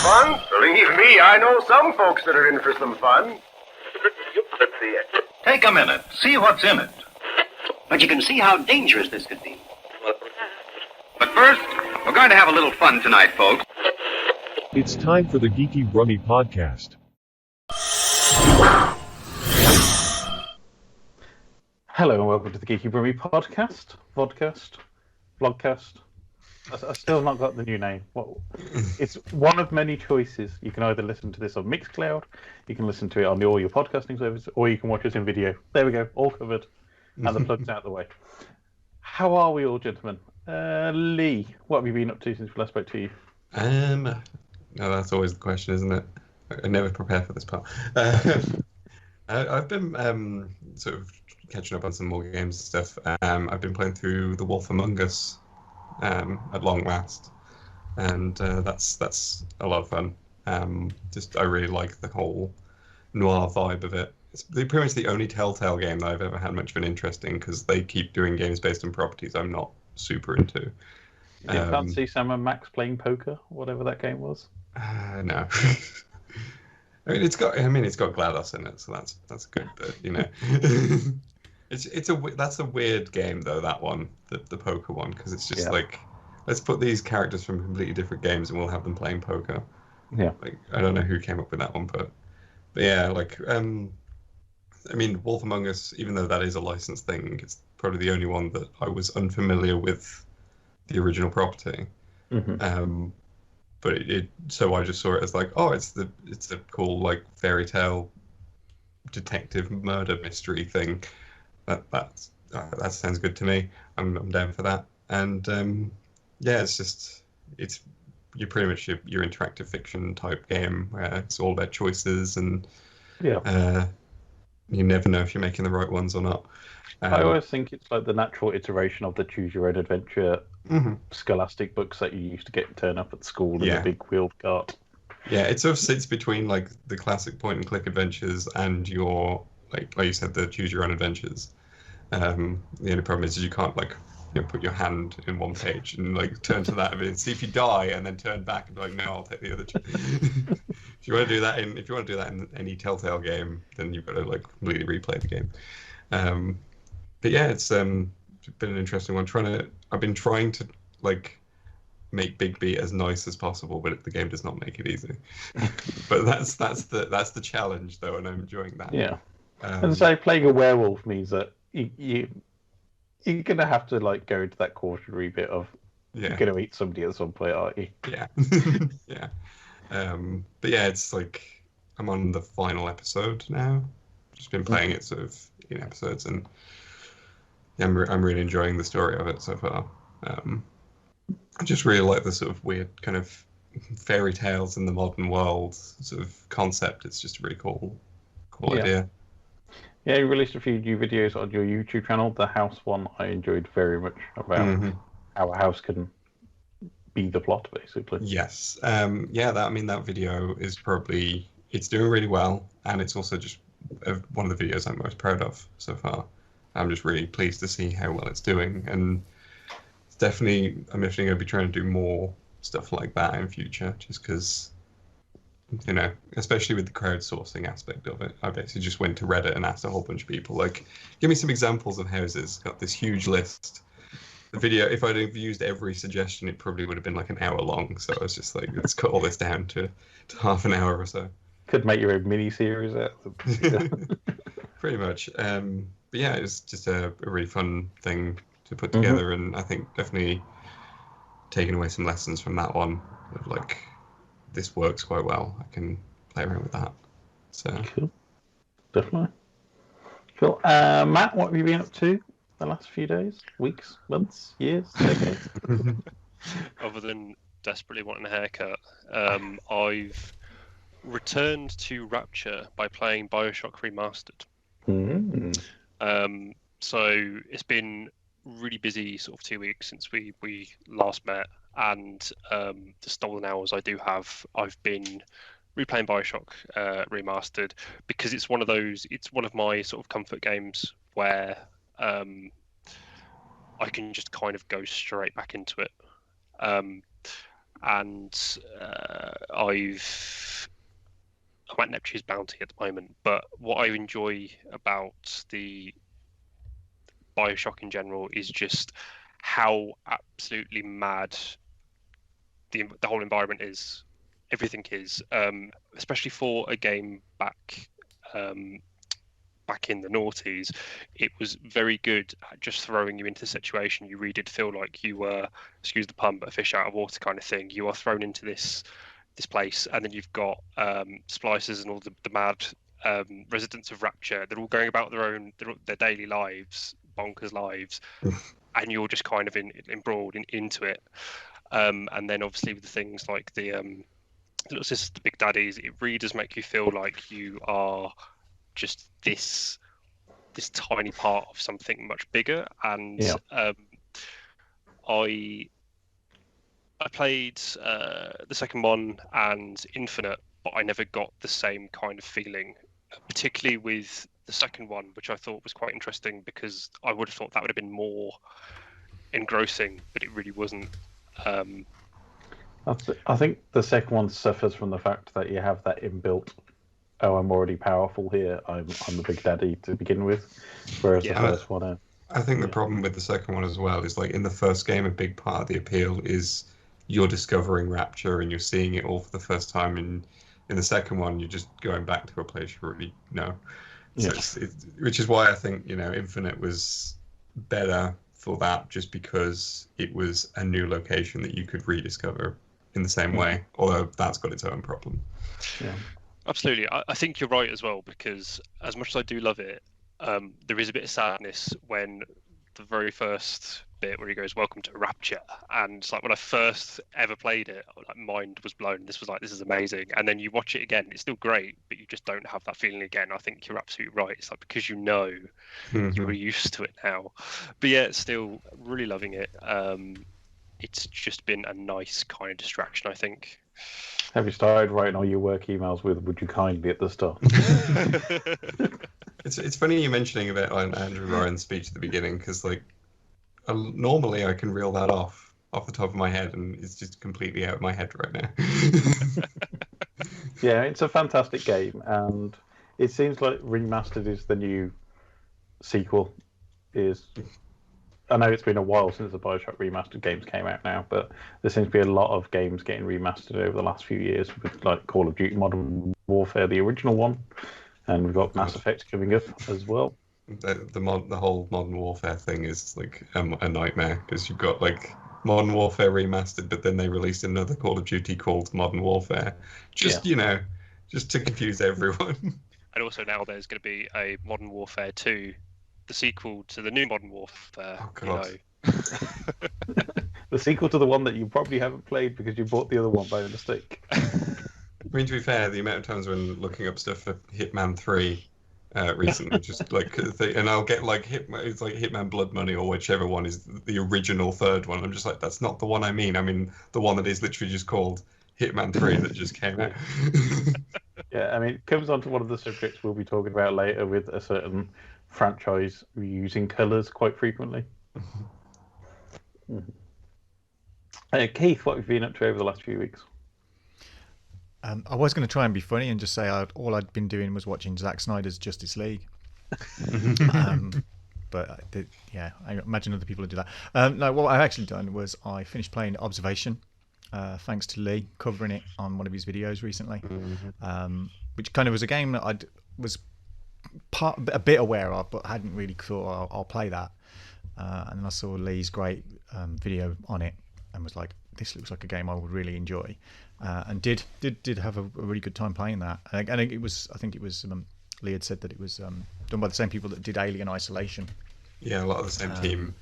Fun? Believe me, I know some folks that are in for some fun. Take a minute. See what's in it. But you can see how dangerous this could be. But first, we're going to have a little fun tonight, folks. It's time for the Geeky Brummie Podcast. Hello and welcome to the Geeky Brummie Podcast. Vodcast. Vlogcast. I've still not got the new name. Well, it's one of many choices. You can either listen to this on Mixcloud, you can listen to it on all your podcasting services, or you can watch us in video. There we go, all covered. And the plug's out of the way. How are we all, gentlemen? Leigh, what have you been up to since we last spoke to you? No, that's always the question, isn't it? I never prepare for this part. I've been sort of catching up on some more games and stuff. I've been playing through The Wolf Among Us at long last, and that's a lot of fun. I really like the whole noir vibe of it. It's pretty much the only Telltale game that I've ever had much of an interest in, because they keep doing games based on properties I'm not super into. You can't see Sam and Max playing poker, whatever that game was. No. It's got GLaDOS in it, so that's good. But you know, that's a weird game though, that one, the poker one, because it's just like, let's put these characters from completely different games and we'll have them playing poker. Yeah. Like, I don't know who came up with that one, but yeah, like I mean, Wolf Among Us, even though that is a licensed thing, it's probably the only one that I was unfamiliar with the original property. Mm-hmm. But so I just saw it as like, oh, it's a cool like fairy tale detective murder mystery thing. That sounds good to me. I'm down for that. And yeah, it's you're pretty much your interactive fiction type game where it's all about choices, and you never know if you're making the right ones or not. I always think it's like the natural iteration of the choose your own adventure scholastic books that you used to get turn up at school in a big wheeled cart. Yeah, it sort of sits between like the classic point and click adventures and your like you said, the choose your own adventures. The only problem is you can't like put your hand in one page and like turn to that and see if you die and then turn back and be like, no, I'll take the other two. If you want to do that in any Telltale game, then you've got to like completely replay the game. But yeah, it's been an interesting one. I've been trying to like make Big B as nice as possible, but the game does not make it easy. But that's the challenge though, and I'm enjoying that. Yeah. And so playing a werewolf means that you're gonna have to like go into that cautionary bit of you're gonna eat somebody at some point, aren't you? Yeah. Yeah. But yeah, it's like I'm on the final episode now. Just been playing it sort of in episodes, and I'm really enjoying the story of it so far. I just really like the sort of weird kind of fairy tales in the modern world sort of concept. It's just a really cool idea. Yeah, you released a few new videos on your YouTube channel. The house one I enjoyed very much, about how a house can be the plot, basically. Yes. That video is it's doing really well, and it's also just one of the videos I'm most proud of so far. I'm just really pleased to see how well it's doing, and I'm definitely going to be trying to do more stuff like that in future, just because, especially with the crowdsourcing aspect of it. I basically just went to Reddit and asked a whole bunch of people, like, give me some examples of houses. Got this huge list. The video, if I'd have used every suggestion, it probably would have been like an hour long. So I was just like, let's cut all this down to half an hour or so. Could make your own mini-series out. Pretty much. But yeah, it's just a really fun thing to put together, and I think definitely taking away some lessons from that one of like, this works quite well. I can play around with that. So cool. Definitely. Cool. Matt, what have you been up to the last few days, weeks, months, years, decades? Other than desperately wanting a haircut, I've returned to Rapture by playing BioShock Remastered. So it's been really busy sort of 2 weeks since we last met, and the stolen hours I do have, I've been replaying BioShock Remastered, because it's one of my sort of comfort games where I can just kind of go straight back into it. and I'm at Neptune's Bounty at the moment. But what I enjoy about the BioShock in general is just how absolutely mad the whole environment is. Everything is, especially for a game back in the noughties. It was very good at just throwing you into a situation. You really did feel like you were, excuse the pun, but a fish out of water kind of thing. You are thrown into this place, and then you've got splicers and all the mad residents of Rapture. They're all going about their daily lives, bonkers lives, and you're just kind of embroiled into it. And then obviously with the things like the little sisters, the big daddies, it really does make you feel like you are just this tiny part of something much bigger. And I played the second one and Infinite, but I never got the same kind of feeling, particularly with the second one, which I thought was quite interesting because I would have thought that would have been more engrossing, but it really wasn't. I think the second one suffers from the fact that you have that inbuilt, oh, I'm already powerful here, I'm the big daddy to begin with, whereas the first one... I think the problem with the second one as well is, like, in the first game, a big part of the appeal is you're discovering Rapture and you're seeing it all for the first time. And in the second one, you're just going back to a place you already know. So which is why I think, Infinite was better for that, just because it was a new location that you could rediscover in the same way, although that's got its own problem. Yeah. Absolutely. I think you're right as well, because as much as I do love it, there is a bit of sadness when the very first bit where he goes, "Welcome to Rapture," and it's like when I first ever played it, like, mind was blown. This is amazing. And then you watch it again, it's still great, but you just don't have that feeling again. I think you're absolutely right. It's like because you're used to it now. But yeah, still really loving it. It's just been a nice kind of distraction, I think. Have you started writing all your work emails with "Would you kindly" at the start? It's funny you mentioning about Andrew Ryan's speech at the beginning, because like normally I can reel that off the top of my head, and it's just completely out of my head right now. Yeah, it's a fantastic game, and it seems like Remastered is the new sequel. I know it's been a while since the BioShock Remastered games came out now, but there seems to be a lot of games getting remastered over the last few years, with like Call of Duty Modern Warfare, the original one, and we've got Mass Effect coming up as well. The whole Modern Warfare thing is like a nightmare, because you've got like Modern Warfare Remastered, but then they released another Call of Duty called Modern Warfare, just to confuse everyone. And also now there's going to be a Modern Warfare 2, the sequel to the new Modern Warfare. Oh, God. The sequel to the one that you probably haven't played because you bought the other one by mistake. I mean, to be fair, the amount of times when looking up stuff for Hitman 3 recently, just like, and I'll get like it's like Hitman Blood Money or whichever one is the original third one. I'm just like, that's not the one I mean. I mean the one that is literally just called Hitman 3 that just came out. Yeah, I mean, it comes on to one of the subjects we'll be talking about later with a certain franchise reusing colours quite frequently. Keith, what have you been up to over the last few weeks? I was going to try and be funny and just say all I'd been doing was watching Zack Snyder's Justice League. But I imagine other people would do that. No, what I've actually done was I finished playing Observation, thanks to Leigh covering it on one of his videos recently, which kind of was a game that I was a bit aware of, but hadn't really thought I'll play that. And then I saw Leigh's great video on it and was like, this looks like a game I would really enjoy, and did have a really good time playing that. And I think it was Leigh had said that it was done by the same people that did Alien Isolation. Yeah, a lot of the same team.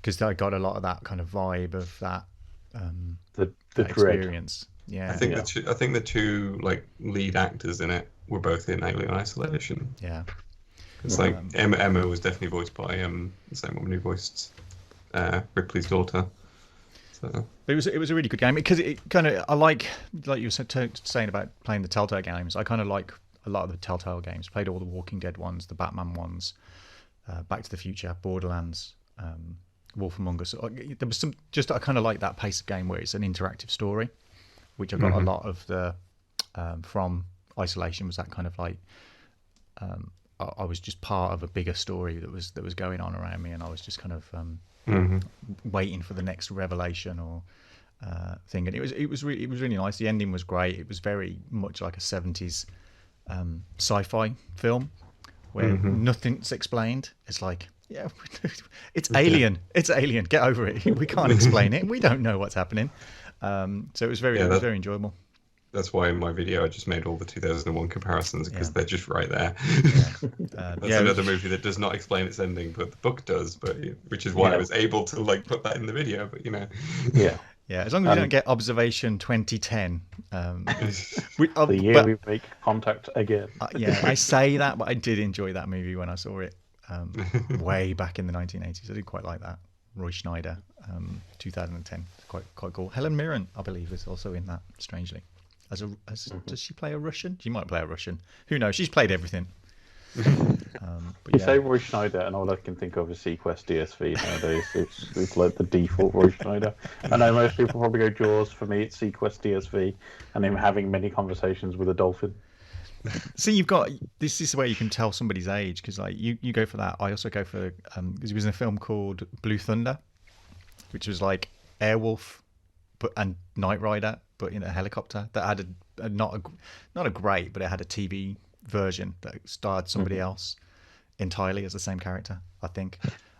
Because I got a lot of that kind of vibe of that the that experience. Yeah, I think the two like lead actors in it were both in Alien Isolation. Yeah, it's like Emma was definitely voiced by the same woman who voiced Ripley's daughter. So. It was a really good game because it kind of, I like you were saying about playing the Telltale games. I kind of like a lot of the Telltale games. Played all the Walking Dead ones, the Batman ones, Back to the Future, Borderlands, Wolf Among Us. There was some just I kind of like that pace of game where it's an interactive story, which I got a lot of the from Isolation. Was that kind of like I was just part of a bigger story that was going on around me, and I was just kind of waiting for the next revelation or thing. And it was really nice. The ending was great. It was very much like a 70s sci-fi film where nothing's explained. It's like, yeah, it's alien. It's alien. Get over it. We can't explain it. We don't know what's happening. So it was very very enjoyable. That's why in my video I just made all the 2001 comparisons, because they're just right there. That's another movie that does not explain its ending, but the book does. Which is why I was able to like put that in the video. But Yeah, as long as you don't get Observation 2010. The year we make contact again. I say that, but I did enjoy that movie when I saw it way back in the 1980s. I did quite like that. Roy Schneider, 2010. Quite cool. Helen Mirren, I believe, is also in that, strangely. Does she play a Russian? She might play a Russian. Who knows? She's played everything. You say Roy Schneider, and all I can think of is Sequest DSV nowadays. It's like the default Roy Schneider. I know most people probably go Jaws. For me, it's Sequest DSV, and him having many conversations with a dolphin. See, you've got this is where you can tell somebody's age, because like you go for that. I also go for because he was in a film called Blue Thunder, which was like Airwolf, and Knight Rider, but in a helicopter that had not a great, but it had a TV version that starred somebody else entirely as the same character, I think.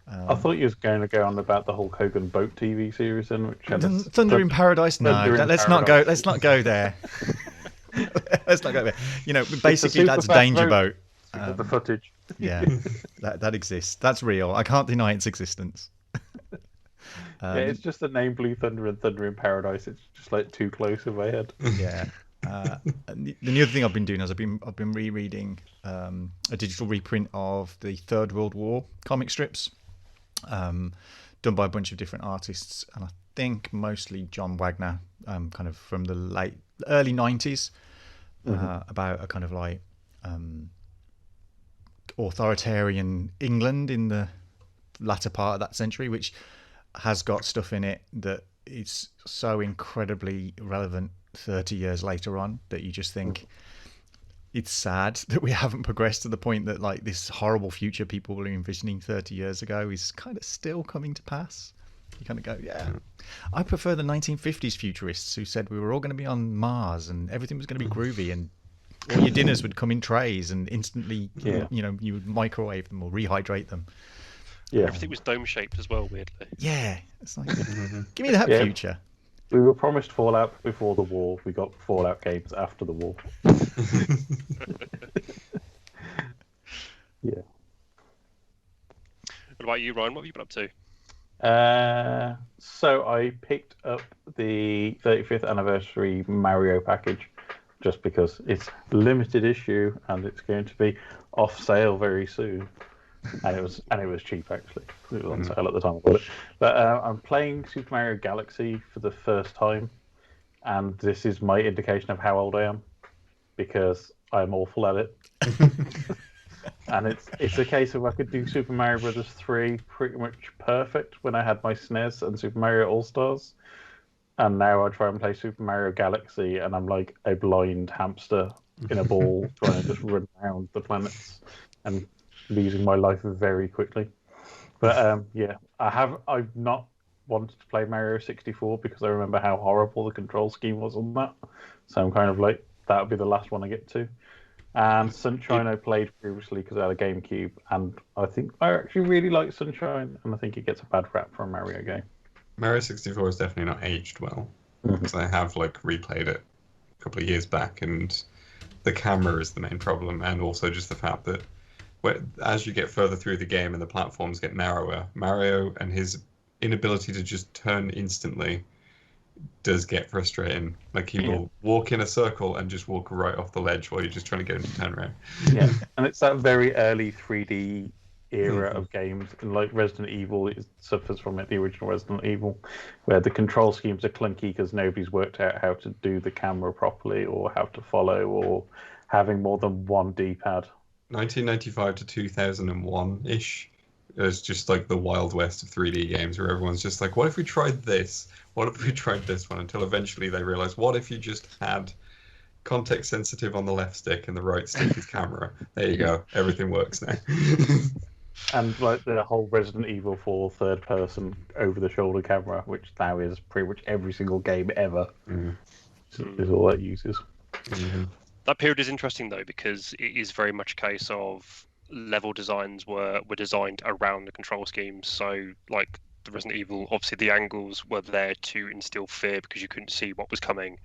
I thought you was going to go on about the Hulk Hogan boat TV series, in which had Thunder in Paradise. Let's not go there. Let's not go there. You know, basically that's Danger Boat. The footage. Yeah, that exists. That's real. I can't deny its existence. It's just the name Blue Thunder and Thunder in Paradise. It's just like too close in my head. Yeah. The other thing I've been doing is I've been rereading a digital reprint of the Third World War comic strips, done by a bunch of different artists, and I think mostly John Wagner, kind of from the early 90s, about a kind of like authoritarian England in the latter part of that century, which has got stuff in it that is so incredibly relevant 30 years later on that you just think it's sad that we haven't progressed to the point that like this horrible future people were envisioning 30 years ago is kind of still coming to pass. You kind of go, yeah, I prefer the 1950s futurists who said we were all going to be on Mars and everything was going to be groovy and all your dinners would come in trays and instantly, you would microwave them or rehydrate them. Yeah, everything was dome shaped as well, weirdly. Yeah, it's like, give me that future. We were promised Fallout before the war. We got Fallout games after the war. Yeah. What about you, Ryan? What have you been up to? So I picked up the 35th anniversary Mario package just because it's limited issue and it's going to be off sale very soon. And it was cheap actually. It was on sale at the time I bought it. But I'm playing Super Mario Galaxy for the first time, and this is my indication of how old I am, because I'm awful at it. And it's a case of I could do Super Mario Brothers 3 pretty much perfect when I had my SNES and Super Mario All Stars, and now I try and play Super Mario Galaxy, and I'm like a blind hamster in a ball trying to just run around the planets and losing my life very quickly. But I've not wanted to play Mario 64 because I remember how horrible the control scheme was on that. So I'm kind of like, that would be the last one I get to. And Sunshine I played previously because I had a GameCube, and I think I actually really like Sunshine, and I think it gets a bad rap for a Mario game. Mario 64 is definitely not aged well, because I have like replayed it a couple of years back, and the camera is the main problem, and also just the fact that as you get further through the game and the platforms get narrower, Mario and his inability to just turn instantly does get frustrating. Like he will walk in a circle and just walk right off the ledge while you're just trying to get him to turn around. Yeah, and it's that very early 3D era of games, and like Resident Evil, it suffers from it, the original Resident Evil, where the control schemes are clunky because nobody's worked out how to do the camera properly or how to follow, or having more than one D-pad. 1995 to 2001-ish it's just like the Wild West of 3D games, where everyone's just like, what if we tried this? What if we tried this one? Until eventually they realize, what if you just had context sensitive on the left stick and the right stick is camera? There you go. Everything works now. And like the whole Resident Evil 4 third person over the shoulder camera, which now is pretty much every single game ever, is all that uses. That period is interesting though, because it is very much a case of level designs were designed around the control schemes. So like the Resident Evil, obviously the angles were there to instill fear because you couldn't see what was coming.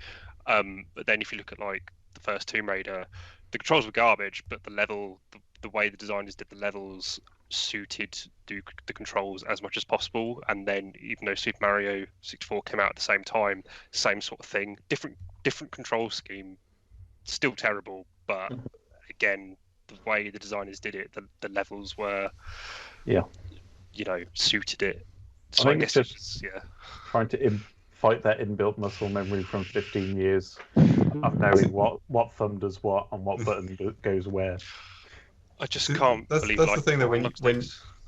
But then if you look at like the first Tomb Raider, the controls were garbage, but the way the designers did the levels suited the controls as much as possible. And then even though Super Mario 64 came out at the same time, same sort of thing, different control scheme, still terrible, but again, the way the designers did it, the levels were, suited it. So I think it's just trying to fight that inbuilt muscle memory from 15 years of knowing what thumb does what and what button goes where. I just can't believe that's the thing that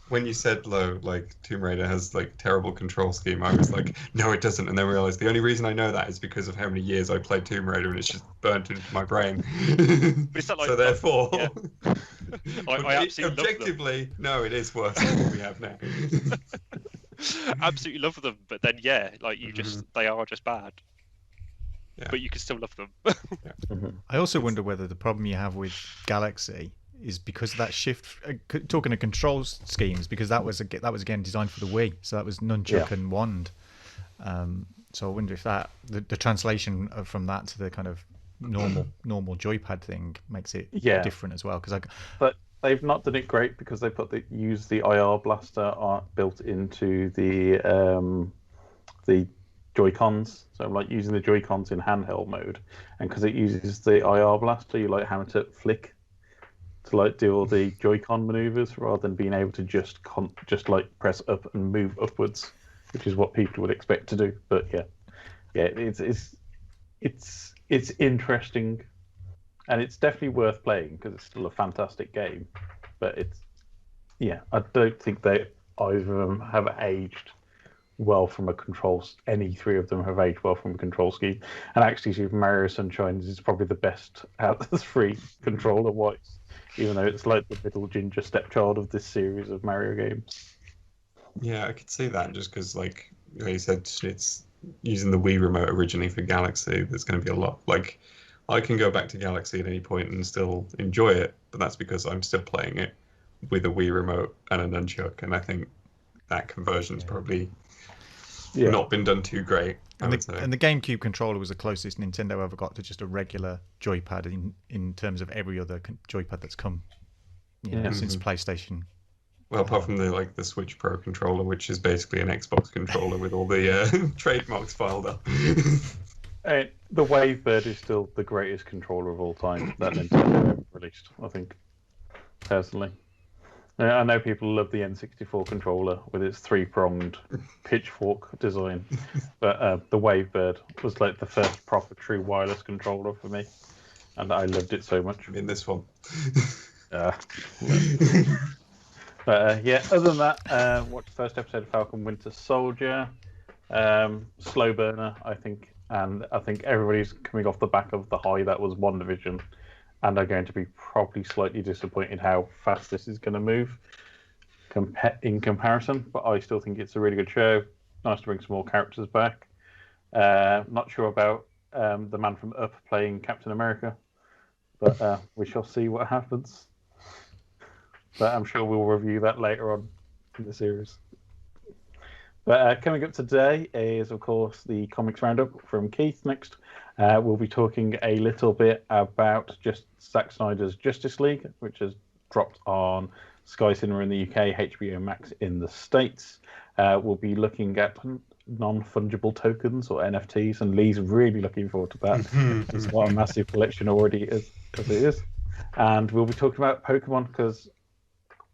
when you said like Tomb Raider has like terrible control scheme, I was like, no, it doesn't, and then realized the only reason I know that is because of how many years I played Tomb Raider, and it's just burnt into my brain. But it's not like, so therefore, I absolutely objectively, love them. No, it is worse than what we have now. Absolutely love them, but then they are just bad. Yeah. But you can still love them. I also wonder whether the problem you have with Galaxy is because of that shift. Talking of control schemes, because that was again designed for the Wii, so that was nunchuck and wand. So I wonder if that the translation from that to the kind of normal joypad thing makes it different as well. But they've not done it great because they use the IR blaster built into the Joy-Cons. So like using the Joy-Cons in handheld mode, and because it uses the IR blaster, you like having to flick to like do all the Joy-Con maneuvers rather than being able to just like press up and move upwards, which is what people would expect to do. But it's interesting, and it's definitely worth playing because it's still a fantastic game. But I don't think either of them have aged well from a control. Any three of them have aged well from a control scheme, and actually Super Mario Sunshine is probably the best out of the three controller-wise, even though it's like the middle ginger stepchild of this series of Mario games. Yeah, I could see that just because, like you said, it's using the Wii remote originally for Galaxy. There's going to be a lot. Like, I can go back to Galaxy at any point and still enjoy it, but that's because I'm still playing it with a Wii remote and a nunchuck, and I think that conversion's probably not been done too great. And the GameCube controller was the closest Nintendo ever got to just a regular joypad in terms of every other joypad that's come since PlayStation. Well, apart from the Switch Pro controller, which is basically an Xbox controller with all the trademarks filed up. The Wavebird is still the greatest controller of all time that Nintendo ever released, I think, personally. I know people love the N64 controller with its three-pronged pitchfork design, but the Wavebird was like the first proper true wireless controller for me, and I loved it so much. In this one. But other than that, watch the first episode of Falcon Winter Soldier. Slow burner, I think, and I think everybody's coming off the back of the high that was WandaVision, and are going to be probably slightly disappointed how fast this is going to move in comparison. But I still think it's a really good show. Nice to bring some more characters back. Not sure about the man from Up playing Captain America, but we shall see what happens. But I'm sure we'll review that later on in the series. But coming up today is, of course, the comics roundup from Keith next. We'll be talking a little bit about just Zack Snyder's Justice League, which has dropped on Sky Cinema in the UK, HBO Max in the States. We'll be looking at non-fungible tokens or NFTs, and Leigh's really looking forward to that. It's what a massive collection already is, as it is. And we'll be talking about Pokémon because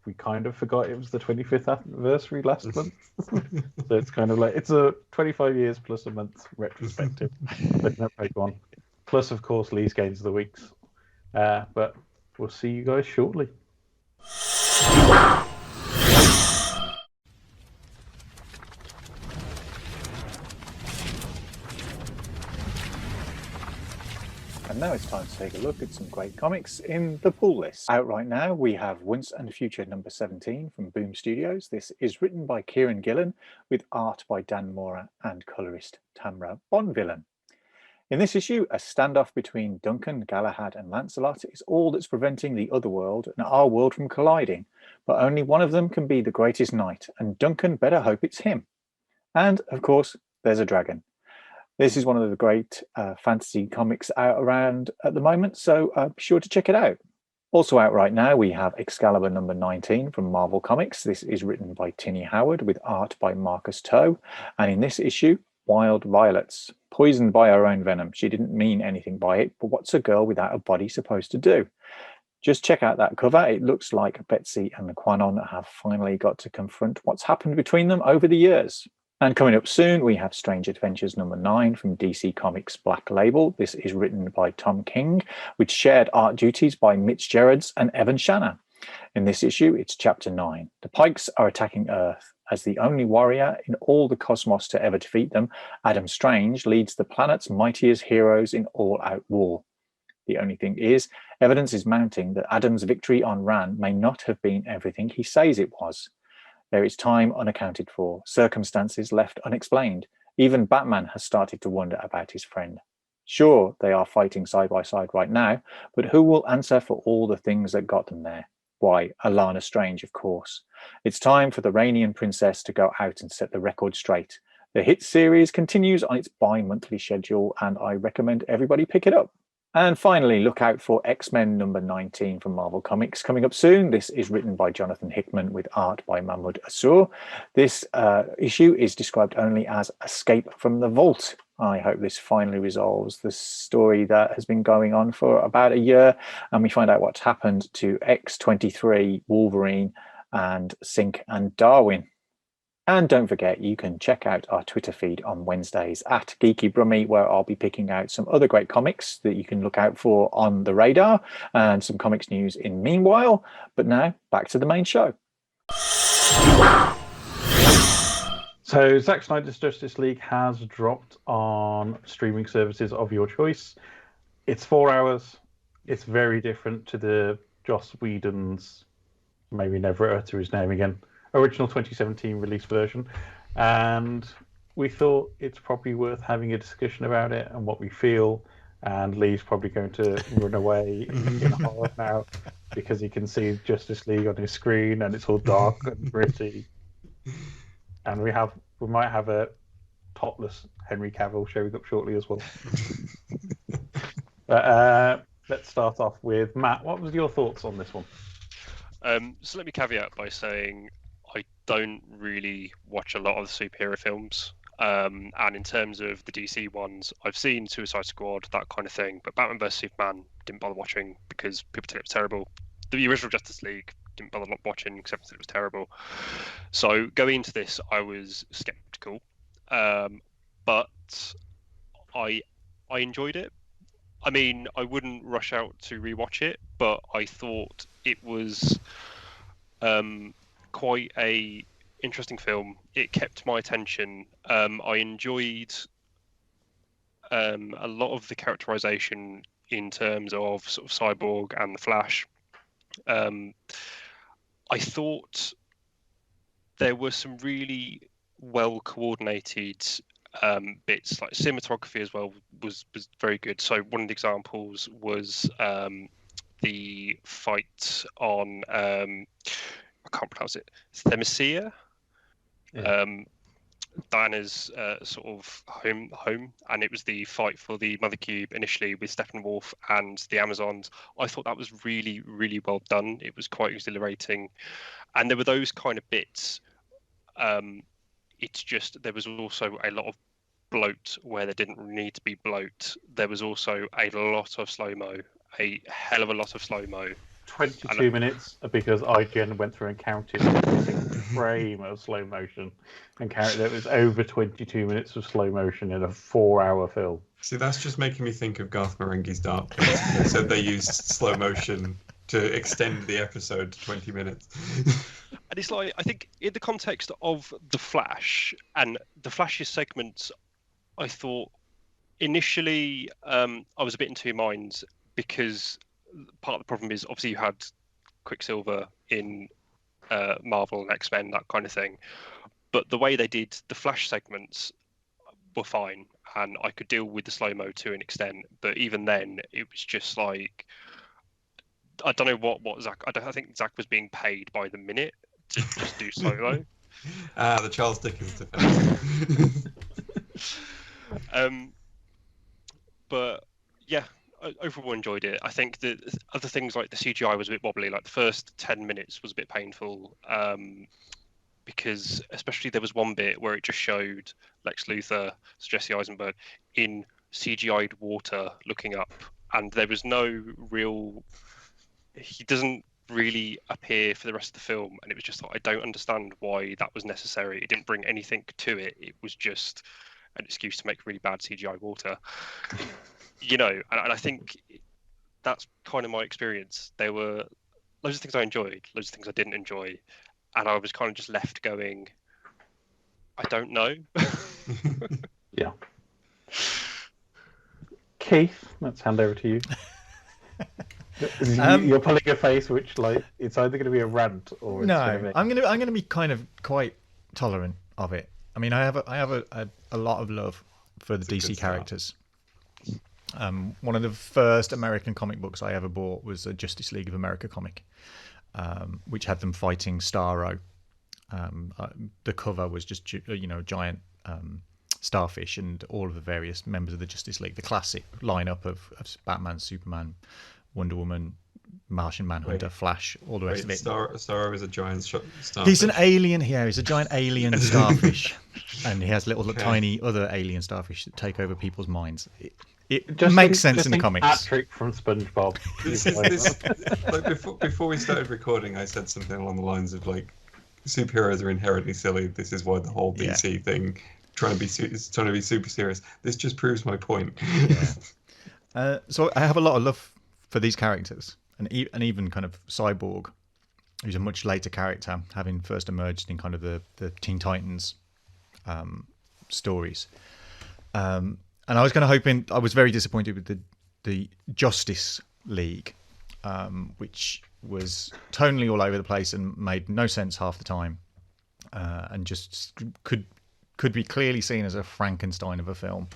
we kind of forgot it was the 25th anniversary last month. So it's kind of like, it's a 25 years plus a month retrospective looking at Pokémon. Plus, of course, Leigh's Games of the Weeks. But we'll see you guys shortly. And now it's time to take a look at some great comics in the pull list. Out right now, we have Once and Future number 17 from Boom Studios. This is written by Kieran Gillen with art by Dan Mora and colorist Tamra Bonvillain. In this issue, a standoff between Duncan, Galahad and Lancelot is all that's preventing the other world and our world from colliding, but only one of them can be the greatest knight, and Duncan better hope it's him. And, of course, there's a dragon. This is one of the great fantasy comics out around at the moment, so be sure to check it out. Also out right now, we have Excalibur number 19 from Marvel Comics. This is written by Tinny Howard with art by Marcus Toe, and in this issue, Wild Violets, poisoned by her own venom. She didn't mean anything by it, but what's a girl without a body supposed to do? Just check out that cover. It looks like Betsy and the Quanon have finally got to confront what's happened between them over the years. And coming up soon, we have Strange Adventures number 9 from DC Comics Black Label. This is written by Tom King, with shared art duties by Mitch Gerrards and Evan Shanna. In this issue, it's chapter 9. The Pikes are attacking Earth. As the only warrior in all the cosmos to ever defeat them, Adam Strange leads the planet's mightiest heroes in all-out war. The only thing is, evidence is mounting that Adam's victory on Ran may not have been everything he says it was. There is time unaccounted for, circumstances left unexplained. Even Batman has started to wonder about his friend. Sure, they are fighting side by side right now, but who will answer for all the things that got them there? Why, Alana Strange, of course. It's time for the Rainian Princess to go out and set the record straight. The hit series continues on its bi-monthly schedule, and I recommend everybody pick it up. And finally, look out for X-Men number 19 from Marvel Comics coming up soon. This is written by Jonathan Hickman with art by Mahmoud Asur. This issue is described only as Escape from the Vault. I hope this finally resolves the story that has been going on for about a year, and we find out what's happened to X-23, Wolverine, and Synch and Darwin. And don't forget, you can check out our Twitter feed on Wednesdays at Geeky Brummie, where I'll be picking out some other great comics that you can look out for on the radar and some comics news in meanwhile. But now, back to the main show. So, Zack Snyder's Justice League has dropped on streaming services of your choice. It's 4 hours. It's very different to the Joss Whedon's, maybe never utter his name again, original 2017 release version, and we thought it's probably worth having a discussion about it and what we feel. And Leigh's probably going to run away in horror now because he can see Justice League on his screen and it's all dark and gritty. And we might have a topless Henry Cavill showing up shortly as well. But let's start off with Matt. What was your thoughts on this one? So let me caveat by saying I don't really watch a lot of the superhero films. And in terms of the DC ones, I've seen Suicide Squad, that kind of thing. But Batman vs Superman didn't bother watching because people said it was terrible. The original Justice League didn't bother watching except that it was terrible. So going into this, I was skeptical. But I enjoyed it. I mean, I wouldn't rush out to rewatch it, but I thought it was quite a interesting film. It kept my attention. I enjoyed a lot of the characterization in terms of sort of Cyborg and the Flash. I thought there were some really well coordinated bits, like cinematography as well was very good. So one of the examples was the fight on I can't pronounce it, Themyscira, Diana's sort of home, and it was the fight for the Mother Cube initially with Steppenwolf and the Amazons. I thought that was really, really well done. It was quite exhilarating, and there were those kind of bits. It's just there was also a lot of bloat where there didn't need to be bloat. There was also a lot of slow-mo, a hell of a lot of slow-mo. 22 minutes, because IGN went through and counted every frame of slow motion and counted that it was over 22 minutes of slow motion in a 4-hour film. See, that's just making me think of Garth Marenghi's Dark Place. They said they used slow motion to extend the episode to 20 minutes. And it's like, I think in the context of The Flash and The Flash's segments, I thought initially, I was a bit in two minds because part of the problem is obviously you had Quicksilver in Marvel and X-Men, that kind of thing. But the way they did the Flash segments were fine, and I could deal with the slow-mo to an extent. But even then, it was just like, I don't know what Zack. I think Zack was being paid by the minute to just do slow-mo. The Charles Dickens defense. But yeah, I overall enjoyed it. I think that other things like the CGI was a bit wobbly. Like the first 10 minutes was a bit painful, because especially there was one bit where it just showed Lex Luthor, Jesse Eisenberg, in CGI'd water looking up, and there was no real. He doesn't really appear for the rest of the film, and it was just like, I don't understand why that was necessary. It didn't bring anything to it. It was just an excuse to make really bad CGI water, and I think that's kind of my experience. There were loads of things I enjoyed, loads of things I didn't enjoy, and I was kind of just left going, I don't know. Yeah. Keith, let's hand over to you. You're pulling a face which, like, it's either going to be a rant or it's going to be... I'm going to be kind of quite tolerant of it. I mean, I have a lot of love for the DC characters. One of the first American comic books I ever bought was a Justice League of America comic, which had them fighting Starro. The cover was just giant starfish and all of the various members of the Justice League, the classic lineup of Batman, Superman, Wonder Woman, Martian Manhunter, Flash, all the rest of it. Starro is a giant starfish. He's an alien here. He's a giant alien starfish, and he has little tiny other alien starfish that take over people's minds. It just makes sense in the comics. Patrick from SpongeBob. Like before we started recording, I said something along the lines of like, superheroes are inherently silly. This is why the whole DC thing trying to be super serious. This just proves my point. Yeah. So I have a lot of love for these characters, and even kind of Cyborg, who's a much later character, having first emerged in kind of the Teen Titans stories. And I was kind of hoping. I was very disappointed with the Justice League, which was tonally all over the place and made no sense half the time, and just could be clearly seen as a Frankenstein of a film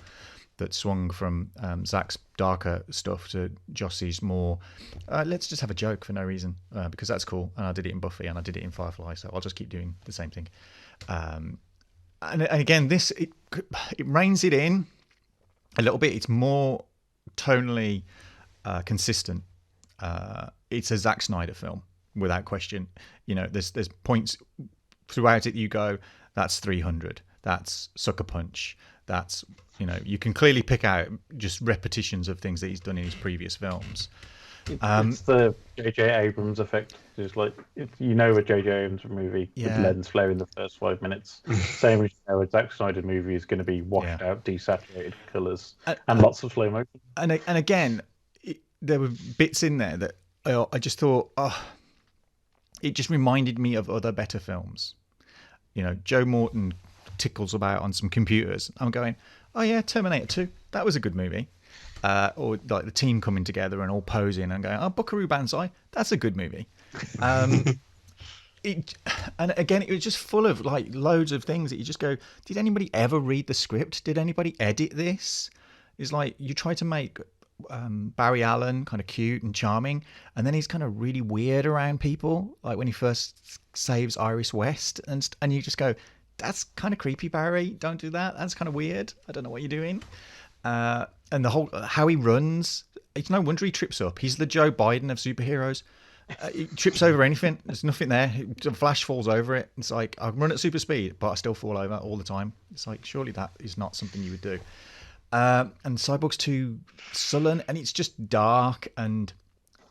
that swung from Zack's darker stuff to Joss's more, let's just have a joke for no reason, because that's cool. And I did it in Buffy and I did it in Firefly, so I'll just keep doing the same thing. And again, it reins it in a little bit. It's more tonally consistent. It's a Zack Snyder film, without question. There's points throughout it you go, that's 300, that's Sucker Punch, that's, you can clearly pick out just repetitions of things that he's done in his previous films. It's the J.J. Abrams effect. Just like, if you know a J.J. Abrams movie with lens flare in the first 5 minutes, same as a Zack Snyder movie is going to be washed out, desaturated colours, and lots of slow motion. And again, there were bits in there that I just thought, it just reminded me of other better films. Joe Morton tickles about on some computers. I'm going, oh yeah, Terminator 2, that was a good movie. Or like the team coming together and all posing and going, oh, Buckaroo Banzai, that's a good movie. And again, it was just full of like loads of things that you just go, did anybody ever read the script? Did anybody edit this? It's like you try to make Barry Allen kind of cute and charming, and then he's kind of really weird around people, like when he first saves Iris West, and you just go, that's kind of creepy, Barry, don't do that, that's kind of weird, I don't know what you're doing. And the whole how he runs, it's no wonder he trips up. He's the Joe Biden of superheroes. He trips over anything, there's nothing there. Flash falls over it. It's like, I run at super speed but I still fall over all the time. It's like, surely that is not something you would do. And Cyborg's too sullen, and it's just dark and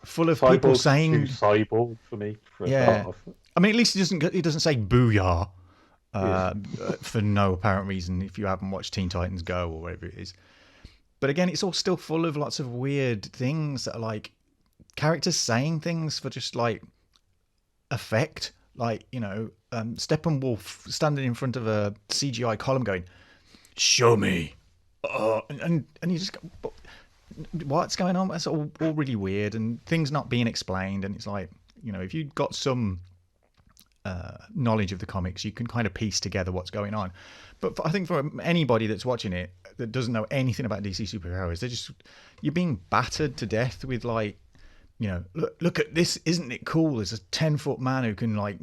full of people saying too Cyborg for me. I mean, at least he doesn't say booyah for no apparent reason if you haven't watched Teen Titans Go or whatever it is. But again, it's all still full of lots of weird things that are like characters saying things for just like effect. Like, Steppenwolf standing in front of a CGI column going, show me. oh, and you just go, what's going on? It's all really weird, and things not being explained. And it's like, if you've got some knowledge of the comics, you can kind of piece together what's going on. But I think for anybody that's watching it that doesn't know anything about DC superheroes, you're being battered to death with like, look at this, isn't it cool? There's a 10-foot man who can like,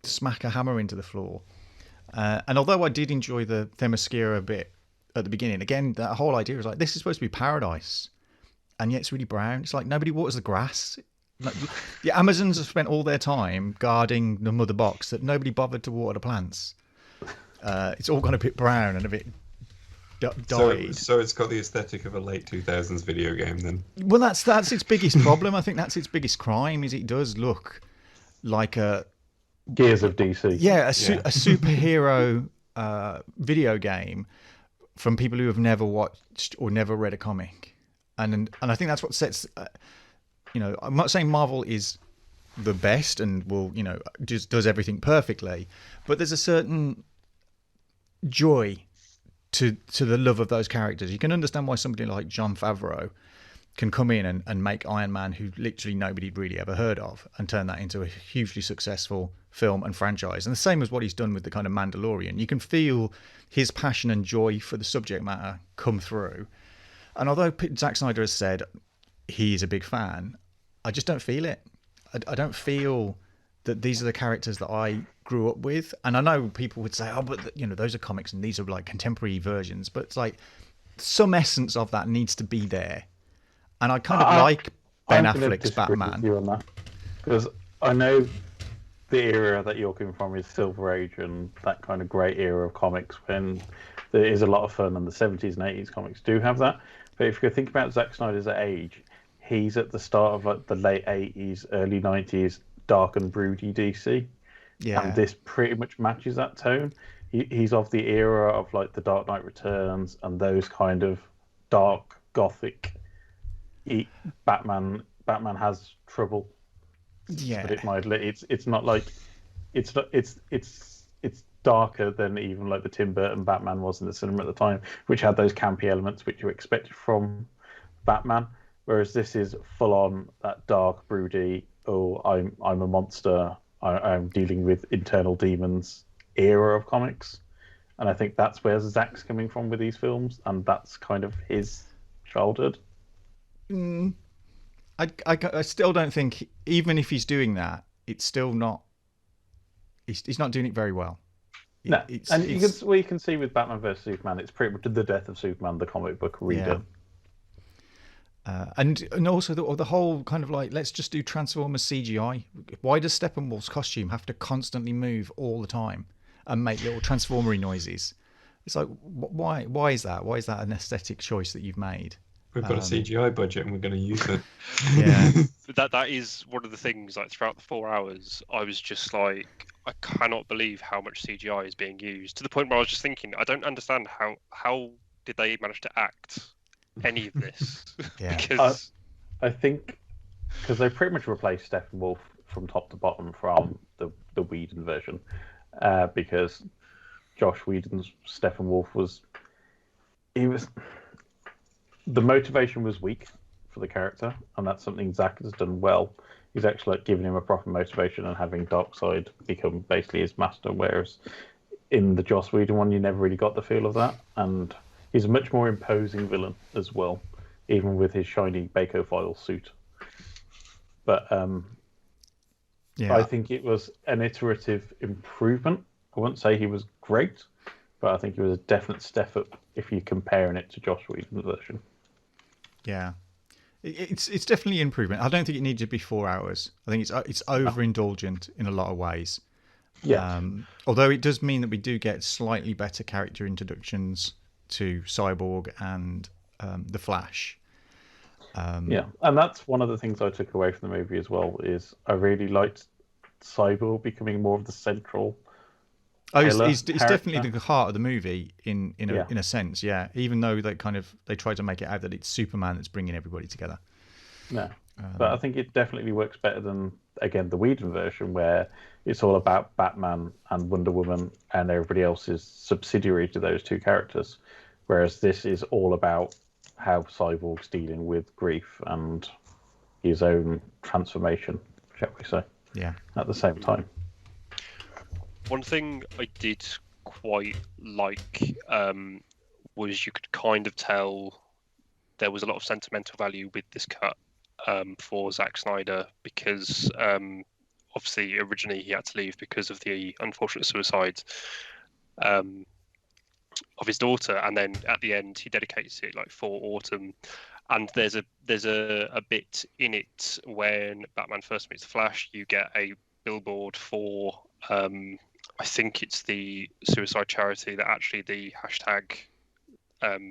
smack a hammer into the floor. And although I did enjoy the Themyscira a bit at the beginning, again, that whole idea is like, this is supposed to be paradise, and yet it's really brown. It's like nobody waters the grass. Like, the Amazons have spent all their time guarding the mother box that nobody bothered to water the plants. It's all gone a bit brown and a bit died. So it's got the aesthetic of a late 2000s video game then. Well, that's its biggest problem. I think that's its biggest crime, is it does look like a Gears of DC. Yeah, a superhero video game from people who have never watched or never read a comic. And I think that's what sets... I'm not saying Marvel is the best and will, just does everything perfectly, but there's a certain joy to the love of those characters. You can understand why somebody like Jon Favreau can come in and make Iron Man, who literally nobody really ever heard of, and turn that into a hugely successful film and franchise. And the same as what he's done with the kind of Mandalorian. You can feel his passion and joy for the subject matter come through. And although Zack Snyder has said he's a big fan, I just don't feel it. I don't feel that these are the characters that I grew up with. And I know people would say, oh, but those are comics and these are like contemporary versions. But it's like some essence of that needs to be there. And I kind of like Ben Affleck's Batman. You on that, because I know the era that you're coming from is Silver Age and that kind of great era of comics when there is a lot of fun, and the 70s and 80s comics do have that. But if you think about Zack Snyder's age, he's at the start of like the late 80s, early 90s, dark and broody DC. Yeah. And this pretty much matches that tone. He's of the era of like the Dark Knight Returns and those kind of dark, gothic. Batman has trouble. Yeah. But it's not like it's darker than even like the Tim Burton Batman was in the cinema at the time, which had those campy elements which you expected from Batman. Whereas this is full on that dark, broody, I'm a monster, I'm dealing with internal demons era of comics. And I think that's where Zack's coming from with these films, and that's kind of his childhood. I still don't think, even if he's doing that, it's still not. He's not doing it very well. No, you can see with Batman vs Superman, it's pretty much the death of Superman, the comic book reader. Yeah. And also the whole kind of like, let's just do Transformers CGI. Why does Steppenwolf's costume have to constantly move all the time and make little transformery noises? It's like, why is that? Why is that an aesthetic choice that you've made? We've got a CGI budget and we're going to use it. Yeah. That is one of the things, like throughout the 4 hours, I was just like, I cannot believe how much CGI is being used, to the point where I was just thinking, I don't understand how did they manage to act any of this? Yeah. Because I think because they pretty much replaced Steppenwolf from top to bottom from the Whedon version, because Josh Whedon's Steppenwolf the motivation was weak for the character, and that's something Zack has done well. He's actually like giving him a proper motivation and having Darkseid become basically his master, whereas in the Joss Whedon one, you never really got the feel of that. And he's a much more imposing villain as well, even with his shiny Bacophile suit. But I think it was an iterative improvement. I wouldn't say he was great, but I think it was a definite step up if you're comparing it to Joss Whedon's version. Yeah, it's definitely an improvement. I don't think it needs to be 4 hours. I think it's overindulgent in a lot of ways. Yeah. Although it does mean that we do get slightly better character introductions to Cyborg and the Flash. Yeah, and that's one of the things I took away from the movie as well. Is I really liked Cyborg becoming more of the central. He's definitely the heart of the movie in a sense, yeah. Even though they try to make it out that it's Superman that's bringing everybody together. No, but I think it definitely works better than again the Whedon version, where it's all about Batman and Wonder Woman, and everybody else is subsidiary to those two characters. whereas this is all about how Cyborg's dealing with grief and his own transformation, shall we say? Yeah. At the same time. One thing I did quite like was you could kind of tell there was a lot of sentimental value with this cut for Zack Snyder because obviously originally he had to leave because of the unfortunate suicide of his daughter, and then at the end he dedicates it like for Autumn. And there's a bit in it when Batman first meets the Flash. You get a billboard for I think it's the suicide charity that actually the hashtag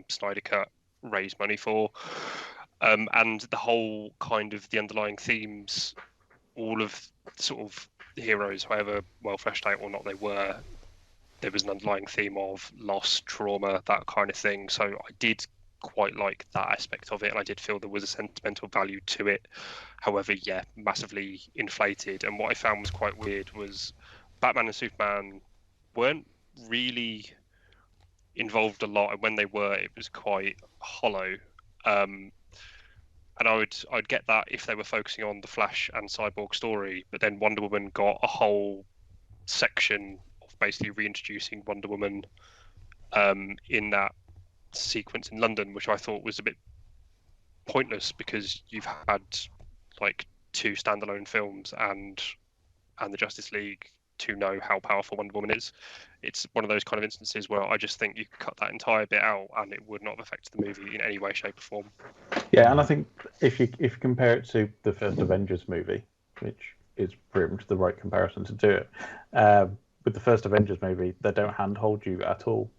Snyder Cut raised money for, and the whole kind of the underlying themes, all of sort of the heroes, however well fleshed out or not they were, there was an underlying theme of loss, trauma, that kind of thing. So I did quite like that aspect of it, and I did feel there was a sentimental value to it. However, yeah, massively inflated. And what I found was quite weird was Batman and Superman weren't really involved a lot, and when they were, it was quite hollow. And I'd get that if they were focusing on the Flash and Cyborg story, but then Wonder Woman got a whole section of basically reintroducing Wonder Woman in that sequence in London, which I thought was a bit pointless because you've had like 2 standalone films and the Justice League to know how powerful Wonder Woman is. It's one of those kind of instances where I just think you could cut that entire bit out and it would not have affected the movie in any way, shape, or form. Yeah, and I think if you compare it to the first Avengers movie, which is pretty much the right comparison to do it, with the first Avengers movie, they don't handhold you at all.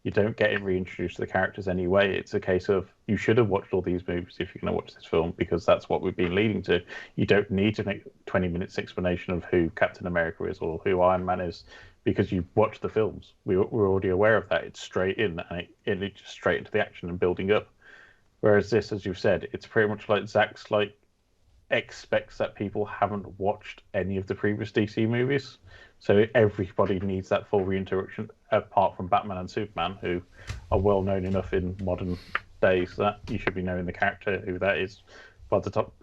You don't get reintroduced to the characters anyway. It's a case of you should have watched all these movies if you're going to watch this film, because that's what we've been leading to. You don't need to make 20 minutes explanation of who Captain America is or who Iron Man is, because you've watched the films. We're already aware of that. It's straight in, and it's just straight into the action and building up. Whereas this, as you've said, it's pretty much like Zack's expects that people haven't watched any of the previous DC movies. So everybody needs that full reintroduction, apart from Batman and Superman, who are well known enough in modern days that you should be knowing the character, who that is. By the top,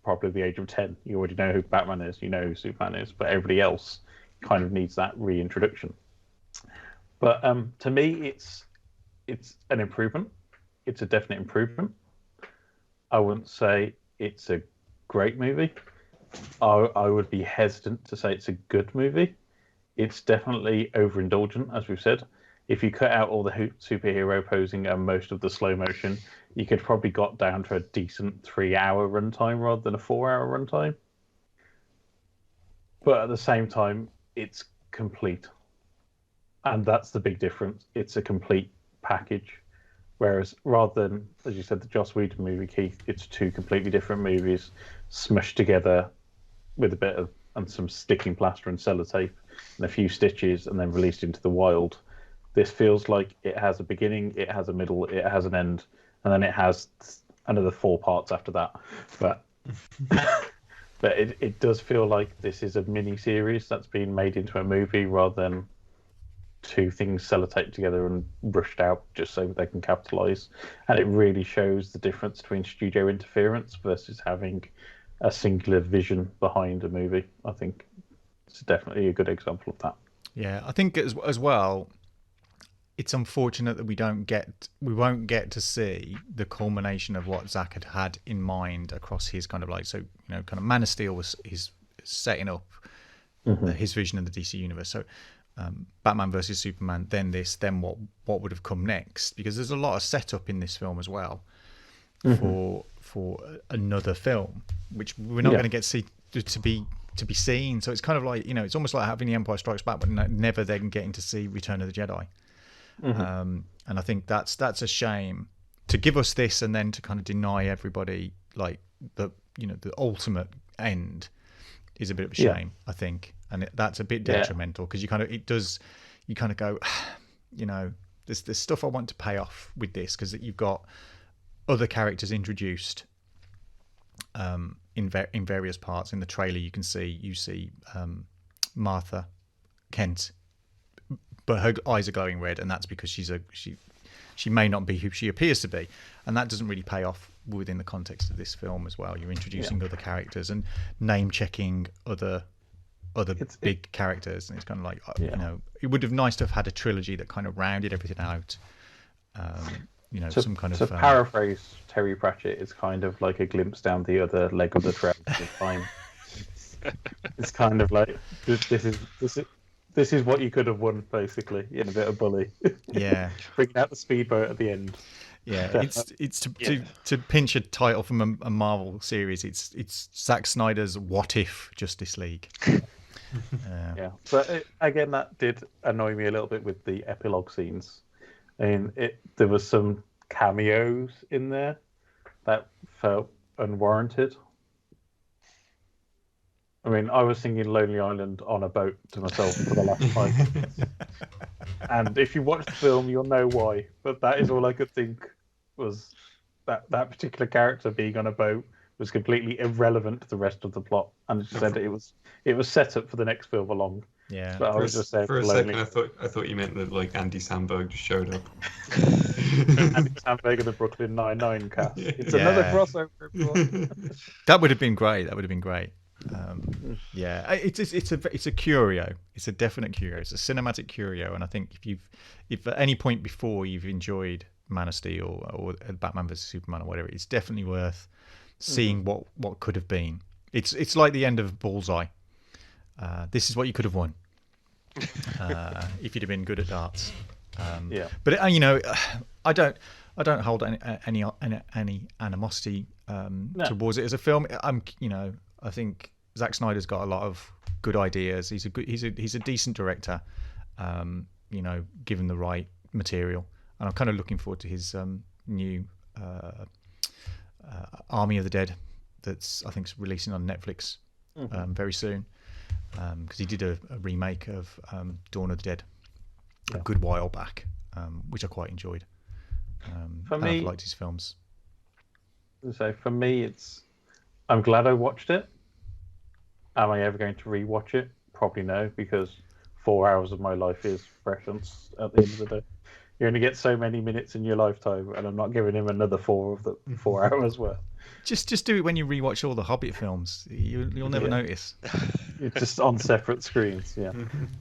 probably the age of 10, you already know who Batman is, you know who Superman is, but everybody else kind of needs that reintroduction. But to me, it's an improvement. It's a definite improvement. I wouldn't say it's a great movie. I would be hesitant to say it's a good movie. It's definitely overindulgent, as we've said. If you cut out all the superhero posing and most of the slow motion, you could probably got down to a decent 3-hour runtime rather than a 4-hour runtime. But at the same time, it's complete. And that's the big difference. It's a complete package. Whereas rather than, as you said, the Joss Whedon movie, Keith, it's 2 completely different movies smushed together with a bit of and some sticking plaster and sellotape and a few stitches and then released into the wild. This feels like it has a beginning, it has a middle, it has an end, and then it has another 4 parts after that. But but it does feel like this is a mini series that's been made into a movie rather than 2 things sellotaped together and rushed out just so they can capitalize. And it really shows the difference between studio interference versus having a singular vision behind a movie. I think it's definitely a good example of that. Yeah, I think as well, it's unfortunate that we won't get to see the culmination of what Zack had in mind across his kind of kind of Man of Steel was his setting up his vision of the DC universe. So Batman versus Superman, then this, then what would have come next? Because there's a lot of setup in this film as well for another film, which we're not going to get to be seen. So it's kind of like, it's almost like having The Empire Strikes Back, but never then getting to see Return of the Jedi. And I think that's a shame to give us this and then to kind of deny everybody the ultimate end is a bit of a shame, I think. And that's a bit detrimental because you kind of go, there's stuff I want to pay off with this because you've got other characters introduced in various parts. In the trailer, you see Martha Kent, but her eyes are glowing red, and that's because she may not be who she appears to be, and that doesn't really pay off within the context of this film as well. You're introducing other characters and name checking other big characters, and it's kind of like you know, it would have nice to have had a trilogy that kind of rounded everything out. You know, some kind of. To paraphrase Terry Pratchett, it's kind of like a glimpse down the other leg of the trail of time. It's kind of like this is what you could have won, basically, in a bit of bully. Yeah, bringing out the speedboat at the end. Yeah, it's to pinch a title from a Marvel series. It's Zack Snyder's What If Justice League. Yeah, but again, that did annoy me a little bit with the epilogue scenes. And there was some cameos in there that felt unwarranted. I mean, I was singing Lonely Island on a boat to myself for the last 5 minutes. And if you watch the film, you'll know why. But that is all I could think was that particular character being on a boat was completely irrelevant to the rest of the plot. And it said it was set up for the next film along. Yeah. But I was just saying for a second, I thought you meant that like Andy Samberg just showed up. Andy Samberg and the Brooklyn Nine-Nine cast. It's another crossover. That would have been great. Yeah, it's a curio. It's a definite curio. It's a cinematic curio, and I think if at any point before you've enjoyed Man of Steel or Batman vs Superman or whatever, it's definitely worth seeing what could have been. It's like the end of Bullseye. This is what you could have won if you'd have been good at darts. But you know, I don't hold any animosity towards it as a film. I think Zack Snyder's got a lot of good ideas. He's a decent director. You know, given the right material, and I'm kind of looking forward to his new Army of the Dead that's I think is releasing on Netflix very soon. Because he did a remake of Dawn of the Dead a good while back, which I quite enjoyed. For me, I've liked his films. So for me, I'm glad I watched it. Am I ever going to rewatch it? Probably no, because 4 hours of my life is precious at the end of the day. You only get so many minutes in your lifetime, and I'm not giving him another 4 of the 4 hours worth. Just do it when you rewatch all the Hobbit films. You'll never notice. It's just on separate screens.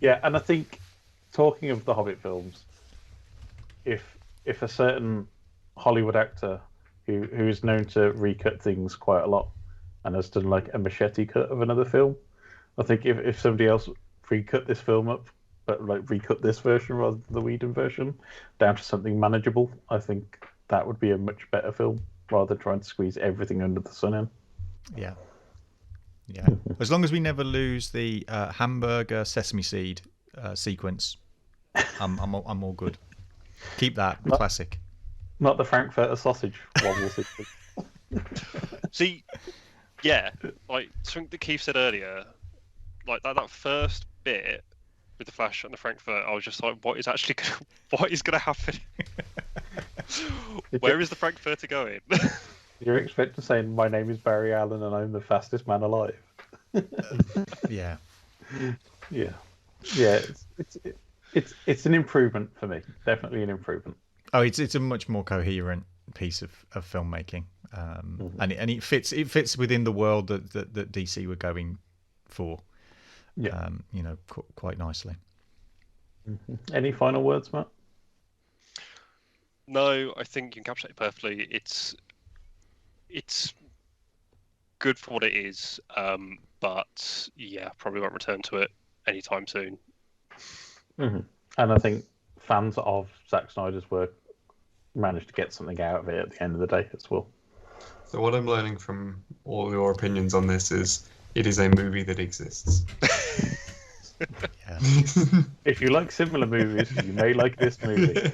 Yeah. And I think, talking of the Hobbit films, if a certain Hollywood actor who's known to recut things quite a lot and has done like a machete cut of another film, I think if somebody else recut this film up, but like recut this version rather than the Whedon version down to something manageable, I think that would be a much better film rather than trying to squeeze everything under the sun in. Yeah. As long as we never lose the hamburger sesame seed sequence, I'm all good. Keep that classic. Not the Frankfurter sausage wobble sequence. See, yeah, like something that Keith said earlier, like that first bit with the Flash and the Frankfurt, I was just like, what is going to happen? Where is the Frankfurter going? You're expecting saying, my name is Barry Allen and I'm the fastest man alive. Yeah. It's an improvement for me. Definitely an improvement. Oh, it's a much more coherent piece of filmmaking, and it fits within the world that DC were going for. Yeah. Quite nicely. Any final words, Matt? No, I think you encapsulate it perfectly. It's good for what it is, but yeah, probably won't return to it anytime soon. And I think fans of Zack Snyder's work managed to get something out of it at the end of the day as well. So what I'm learning from all your opinions on this is it is a movie that exists. Yeah. If you like similar movies, you may like this movie.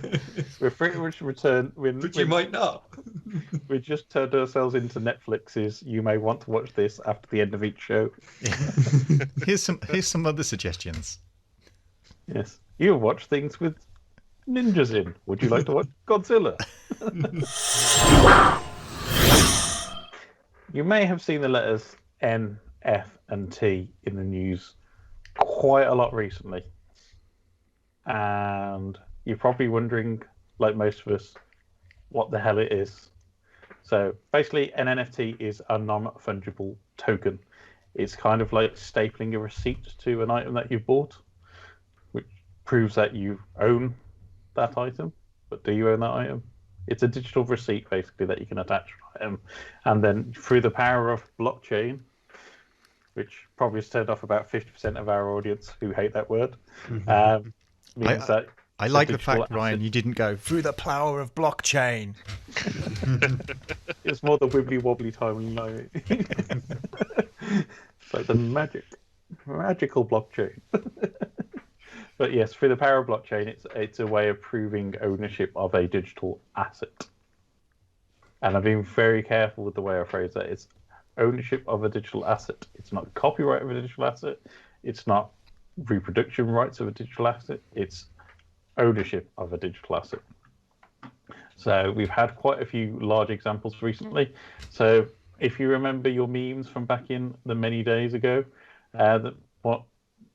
We're pretty much But you might not. We just turned ourselves into Netflix's. You may want to watch this after the end of each show. Here's some other suggestions. Yes, you watch things with ninjas in. Would you like to watch Godzilla? You may have seen the letters N, F, and T in the news quite a lot recently, and you're probably wondering like most of us, what the hell it is. So basically, an NFT is a non-fungible token. It's kind of like stapling a receipt to an item that you've bought, which proves that you own that item. But do you own that item? It's a digital receipt, basically, that you can attach to an item. And then through the power of blockchain, which probably has turned off about 50% of our audience who hate that word, means that I like the fact, Ryan, you didn't go through the power of blockchain. It's more the wibbly wobbly timeline. It's like the magical blockchain. But yes, through the power of blockchain, it's a way of proving ownership of a digital asset. And I've been very careful with the way I phrase that. It's ownership of a digital asset. It's not copyright of a digital asset. It's not reproduction rights of a digital asset. It's ownership of a digital asset. So we've had quite a few large examples recently. So if you remember your memes from back in the many days ago, what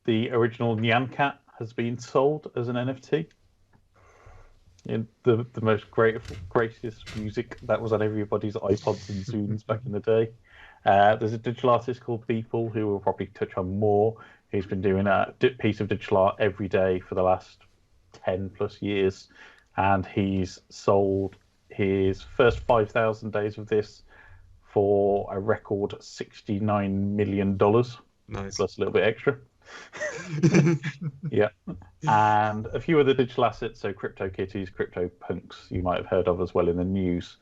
the original Nyan Cat has been sold as an NFT. In the most greatest music that was on everybody's iPods and Zunes back in the day. There's a digital artist called Beeple who we'll probably touch on more. He's been doing a piece of digital art every day for the last 10 plus years, and he's sold his first 5,000 days of this for a record $69 million. Nice. Plus a little bit extra. Yeah. And a few other digital assets, so crypto kitties, crypto punks, you might have heard of as well in the news.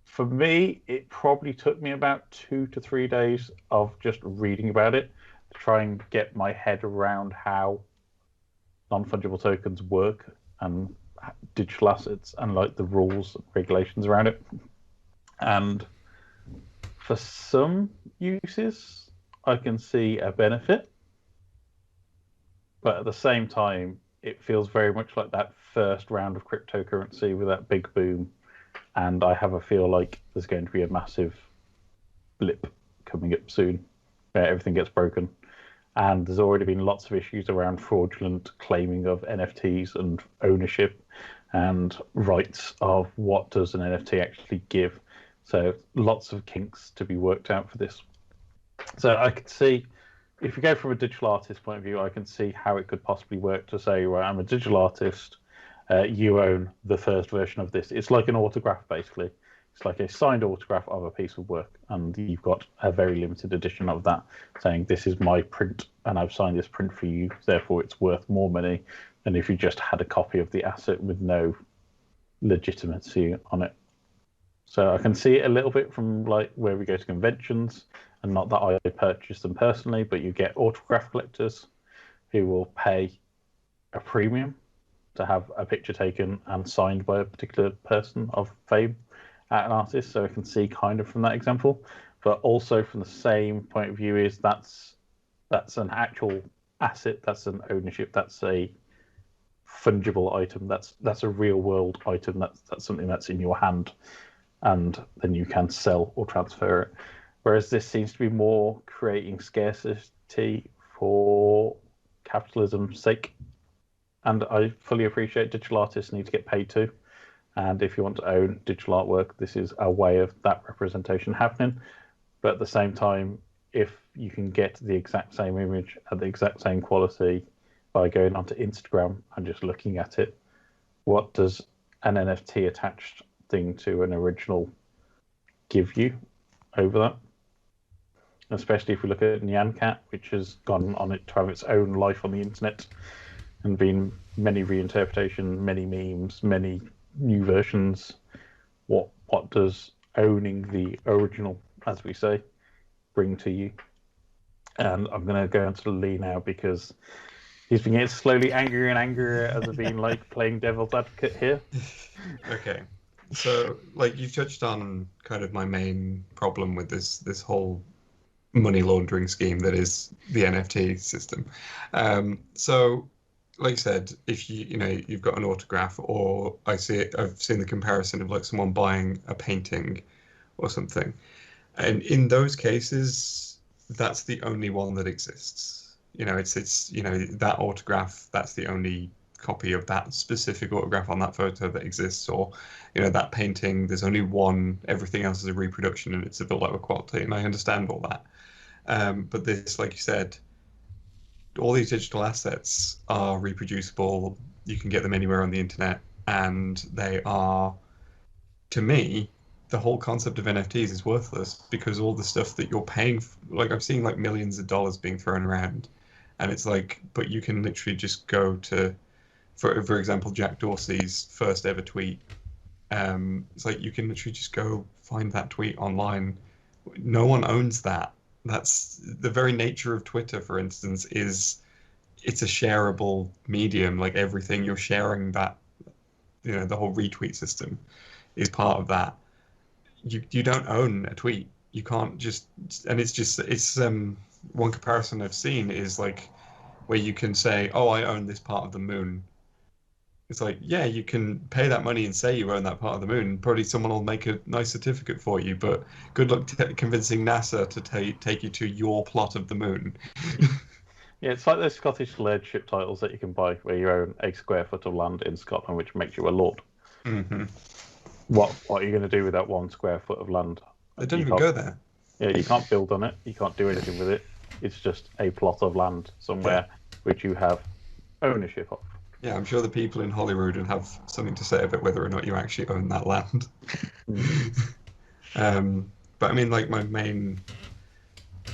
For me, it probably took me about 2 to 3 days of just reading about it to try and get my head around how non-fungible tokens work and digital assets and like the rules and regulations around it. And for some uses, I can see a benefit, but at the same time, it feels very much like that first round of cryptocurrency with that big boom. And I have a feel like there's going to be a massive blip coming up soon where everything gets broken. And there's already been lots of issues around fraudulent claiming of NFTs and ownership and rights of what does an NFT actually give. So lots of kinks to be worked out for this. So I could see, if you go from a digital artist point of view, I can see how it could possibly work to say, well, I'm a digital artist, you own the first version of this. It's like an autograph, basically. It's like a signed autograph of a piece of work, and you've got a very limited edition of that, saying this is my print, and I've signed this print for you, therefore it's worth more money than if you just had a copy of the asset with no legitimacy on it. So I can see it a little bit from like where we go to conventions, and not that I purchase them personally, but you get autograph collectors who will pay a premium to have a picture taken and signed by a particular person of fame at an artist. So I can see kind of from that example, but also from the same point of view is that's an actual asset, that's an ownership, that's a fungible item, that's a real world item, that's something that's in your hand, and then you can sell or transfer it. Whereas this seems to be more creating scarcity for capitalism's sake. And I fully appreciate digital artists need to get paid too. And if you want to own digital artwork, this is a way of that representation happening. But at the same time, if you can get the exact same image at the exact same quality by going onto Instagram and just looking at it, what does an NFT attached thing to an original give you over that? Especially if we look at Nyan Cat, which has gone on it to have its own life on the internet and been many reinterpretations, many memes, many new versions. What does owning the original, as we say, bring to you? And I'm going to go on to Leigh now because he's been getting slowly angrier and angrier as I've been like playing devil's advocate here. Okay. So, like, you touched on kind of my main problem with this whole money laundering scheme that is the NFT system. So, like you said, if you've got an autograph, or I've seen the comparison of like someone buying a painting or something, and in those cases, that's the only one that exists. It's that autograph. That's the only copy of that specific autograph on that photo that exists, or that painting, there's only one, everything else is a reproduction and it's a built lower quality, and I understand all that. But this, like you said, all these digital assets are reproducible. You can get them anywhere on the internet, and they are, to me, the whole concept of NFTs is worthless, because all the stuff that you're paying like I've seen like millions of dollars being thrown around, and it's like, but you can literally just go to, for example, Jack Dorsey's first ever tweet. It's like you can literally just go find that tweet online. No one owns that. That's the very nature of Twitter, for instance, is it's a shareable medium. Like everything you're sharing, that the whole retweet system is part of that. You don't own a tweet. You can't just, and it's one comparison I've seen is like where you can say, oh, I own this part of the moon. It's like, yeah, you can pay that money and say you own that part of the moon. Probably someone will make a nice certificate for you, but good luck convincing NASA to take you to your plot of the moon. Yeah, it's like those Scottish lordship titles that you can buy where you own a square foot of land in Scotland, which makes you a lord. Mm-hmm. What are you going to do with that 1 square foot of land? They don't even go there. Yeah, you can't build on it. You can't do anything with it. It's just a plot of land somewhere which you have ownership of. Yeah, I'm sure the people in Holyrood would have something to say about whether or not you actually own that land. But I mean, like, my main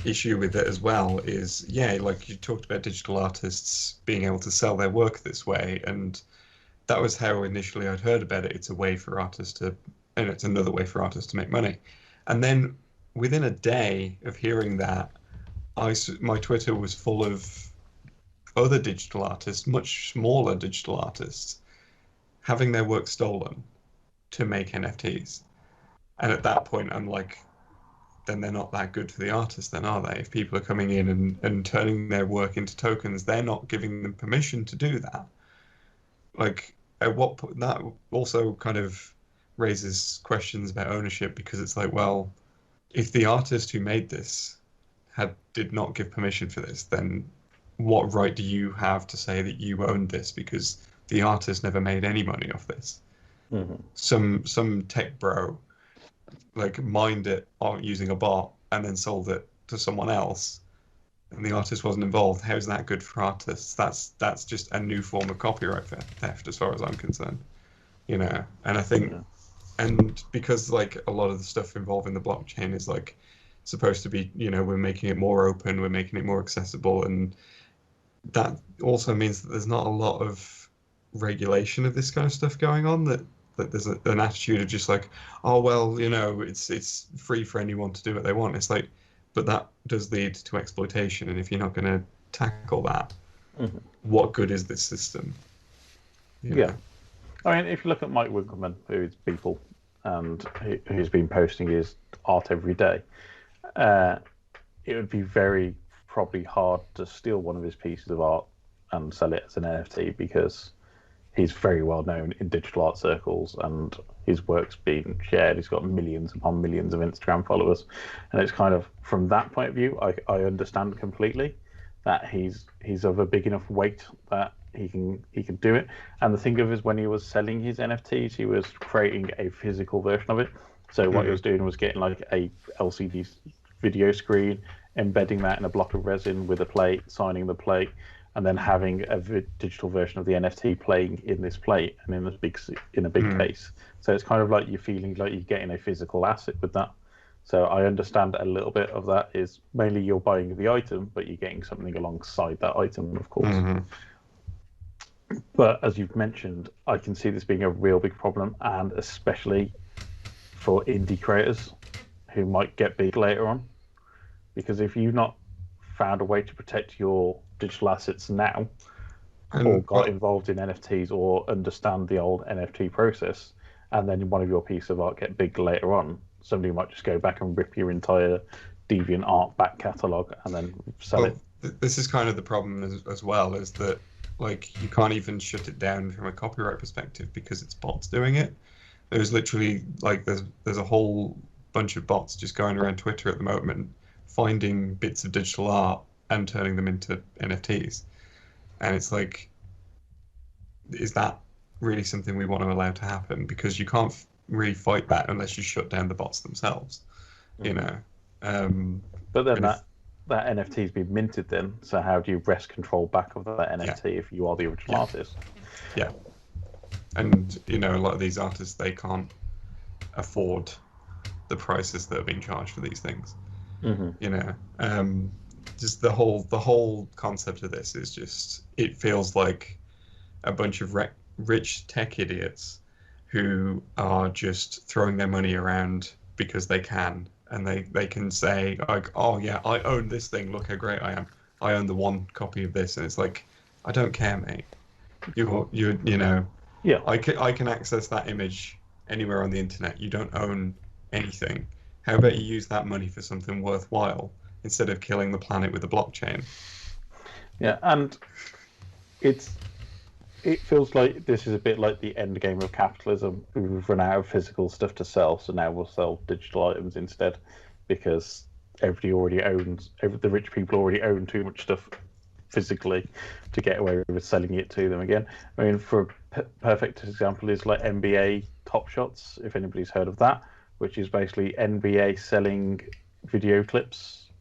issue with it as well is, like you talked about digital artists being able to sell their work this way, and that was how initially I'd heard about it. It's a way for artists to, and it's another way for artists to make money. And then within a day of hearing that, my Twitter was full of other digital artists, much smaller digital artists, having their work stolen to make NFTs. And at that point, I'm like, then they're not that good for the artists, then, are they? If people are coming in and turning their work into tokens, they're not giving them permission to do that. Like, at what point, that also kind of raises questions about ownership, because it's like, well, if the artist who made this did not give permission for this, then what right do you have to say that you own this? Because the artist never made any money off this. Mm-hmm. Some tech bro like mined it using a bot and then sold it to someone else, and the artist wasn't involved. How's that good for artists? That's just a new form of copyright theft, as far as I'm concerned. And I think, and because like a lot of the stuff involving the blockchain is like supposed to be, we're making it more open, we're making it more accessible, and that also means that there's not a lot of regulation of this kind of stuff going on, that there's an attitude of just like, oh, well, it's free for anyone to do what they want. It's like, but that does lead to exploitation, and if you're not going to tackle that, what good is this system? Yeah. I mean, if you look at Mike Winkleman, who is Beeple, and who's been posting his art every day, it would be very probably hard to steal one of his pieces of art and sell it as an NFT, because he's very well known in digital art circles and his work's been shared. He's got millions upon millions of Instagram followers, and it's kind of, from that point of view, I understand completely that he's of a big enough weight that he can do it. And the thing of is, when he was selling his NFTs, he was creating a physical version of it. So what he was doing was getting like a LCD video screen, embedding that in a block of resin with a plate, signing the plate, and then having a digital version of the NFT playing in this plate and in a big case. So it's kind of like you're feeling like you're getting a physical asset with that. So I understand a little bit of that is mainly you're buying the item, but you're getting something alongside that item, of course. But as you've mentioned, I can see this being a real big problem, and especially for indie creators who might get big later on. Because if you've not found a way to protect your digital assets now, or got involved in NFTs, or understand the old NFT process, and then one of your piece of art get big later on, somebody might just go back and rip your entire Deviant Art back catalogue and then sell it. This is kind of the problem as well, is that like you can't even shut it down from a copyright perspective because it's bots doing it. There's literally like there's a whole bunch of bots just going around Twitter at the moment, finding bits of digital art and turning them into NFTs. And it's like, is that really something we want to allow to happen? Because you can't really fight that unless you shut down the bots themselves, you know. But then that NFT's been minted then, so how do you wrest control back of that NFT if you are the original artist? Yeah. And, you know, a lot of these artists, they can't afford the prices that are being charged for these things. You know, just the whole concept of this is just, it feels like a bunch of rich tech idiots who are just throwing their money around because they can, and they can say like, oh yeah, I own this thing, look how great I am, I own the one copy of this, and it's like, I don't care, mate. You know, yeah, I can access that image anywhere on the internet. You don't own anything. How about you use that money for something worthwhile instead of killing the planet with a blockchain? Yeah, and it feels like this is a bit like the end game of capitalism. We've run out of physical stuff to sell, so now we'll sell digital items instead, because everybody already owns. The rich people already own too much stuff physically to get away with selling it to them again. I mean, for a perfect example is like NBA Top Shots, if anybody's heard of that, which is basically NBA selling video clips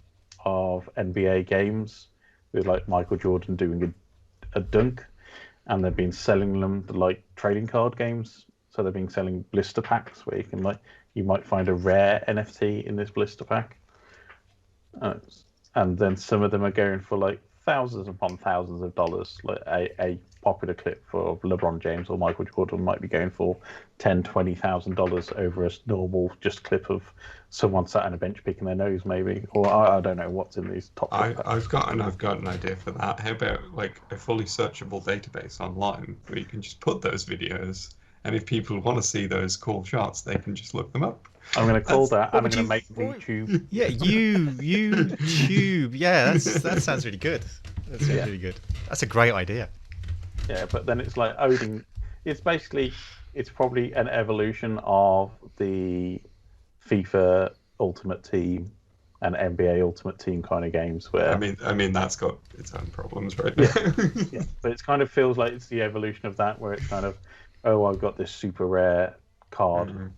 of NBA games with like Michael Jordan doing a dunk, and they've been selling them like trading card games. So they've been selling blister packs where you might find a rare NFT in this blister pack, and then some of them are going for like thousands upon thousands of dollars. Like a popular clip for LeBron James or Michael Jordan might be going for $10,000-$20,000 over a normal just clip of someone sat on a bench picking their nose, maybe. Or I don't know what's in these top. I've got an idea for that. How about like a fully searchable database online where you can just put those videos, and if people want to see those cool shots, they can just look them up. I'm going to call that, and I'm going to make YouTube. Yeah, YouTube. Yeah, that sounds really good. That sounds really good. That's a great idea. Yeah, but then it's like owning. It's probably an evolution of the FIFA Ultimate Team and NBA Ultimate Team kind of games. Where I mean that's got its own problems right now. Yeah, but it kind of feels like it's the evolution of that, where it's kind of, oh, I've got this super rare card.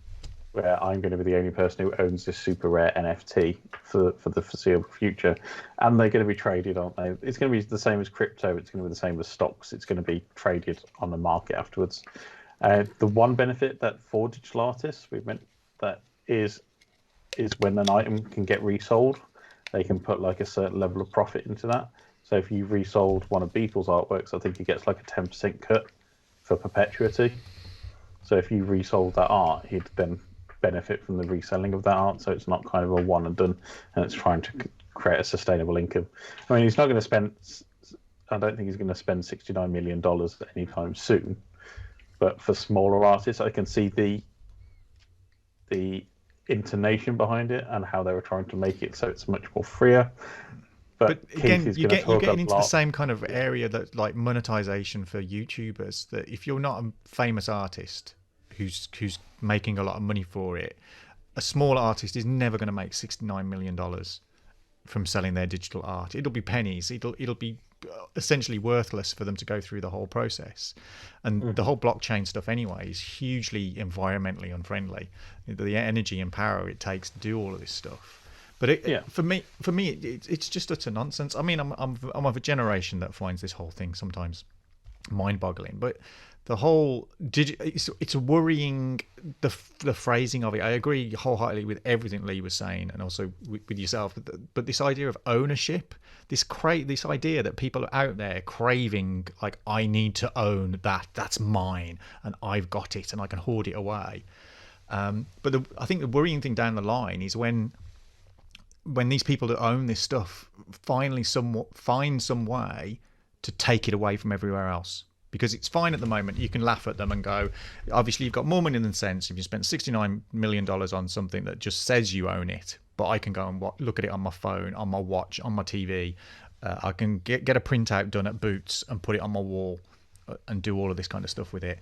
Where I'm going to be the only person who owns this super rare NFT for the foreseeable future. And they're going to be traded, aren't they? It's going to be the same as crypto. It's going to be the same as stocks. It's going to be traded on the market afterwards. The one benefit that for digital artists, we've meant that is when an item can get resold, they can put like a certain level of profit into that. So if you resold one of Beatles' artworks, I think it gets like a 10% cut for perpetuity. So if you resold that art, he'd then benefit from the reselling of that art, so it's not kind of a one and done, and it's trying to create a sustainable income. I mean, he's not going to spend, I don't think he's going to spend $69 million anytime soon, but for smaller artists, I can see the intonation behind it and how they were trying to make it so it's much more freer. But again, you're getting into the same kind of area that like monetization for YouTubers, that if you're not a famous artist who's making a lot of money for it, a small artist is never going to make $69 million from selling their digital art. It'll be pennies. It'll be essentially worthless for them to go through the whole process. And the whole blockchain stuff anyway is hugely environmentally unfriendly. The energy and power it takes to do all of this stuff. But for me, it's just utter nonsense. I mean, I'm of a generation that finds this whole thing sometimes mind-boggling, but the whole it's worrying, the phrasing of it. I agree wholeheartedly with everything Leigh was saying, and also with yourself. But this idea of ownership, this idea that people are out there craving, like, I need to own that's mine, and I've got it, and I can hoard it away. But I think the worrying thing down the line is when these people that own this stuff finally find some way to take it away from everywhere else. Because it's fine at the moment. You can laugh at them and go, obviously you've got more money than sense if you spent $69 million on something that just says you own it. But I can go and look at it on my phone, on my watch, on my TV. I can get a printout done at Boots and put it on my wall and do all of this kind of stuff with it.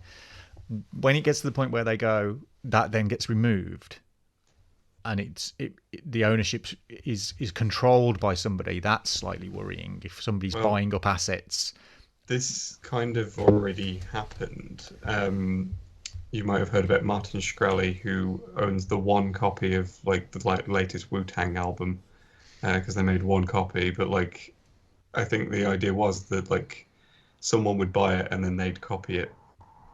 When it gets to the point where they go, that then gets removed, and the ownership is controlled by somebody, that's slightly worrying. If somebody's buying up assets this kind of already happened. You might have heard about Martin Shkreli, who owns the one copy of like the latest Wu-Tang album, because they made one copy. But like, I think the idea was that like someone would buy it and then they'd copy it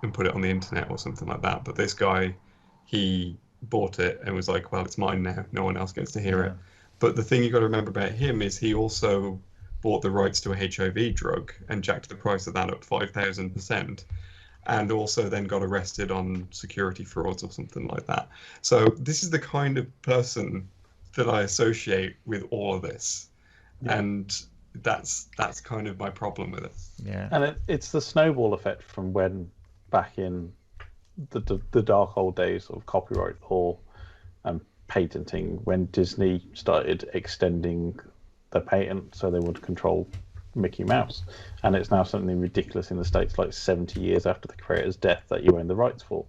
and put it on the internet or something like that. But this guy, he bought it and was like, well, it's mine now. No one else gets to hear it. But the thing you got to remember about him is he also bought the rights to a HIV drug and jacked the price of that up 5,000%. And also then got arrested on security frauds or something like that. So this is the kind of person that I associate with all of this. Yeah. And that's kind of my problem with it. Yeah. And it's the snowball effect from when back in the dark old days of copyright law and patenting, when Disney started extending the patent so they would control Mickey Mouse, and it's now something ridiculous in the States, like 70 years after the creator's death, that you own the rights for.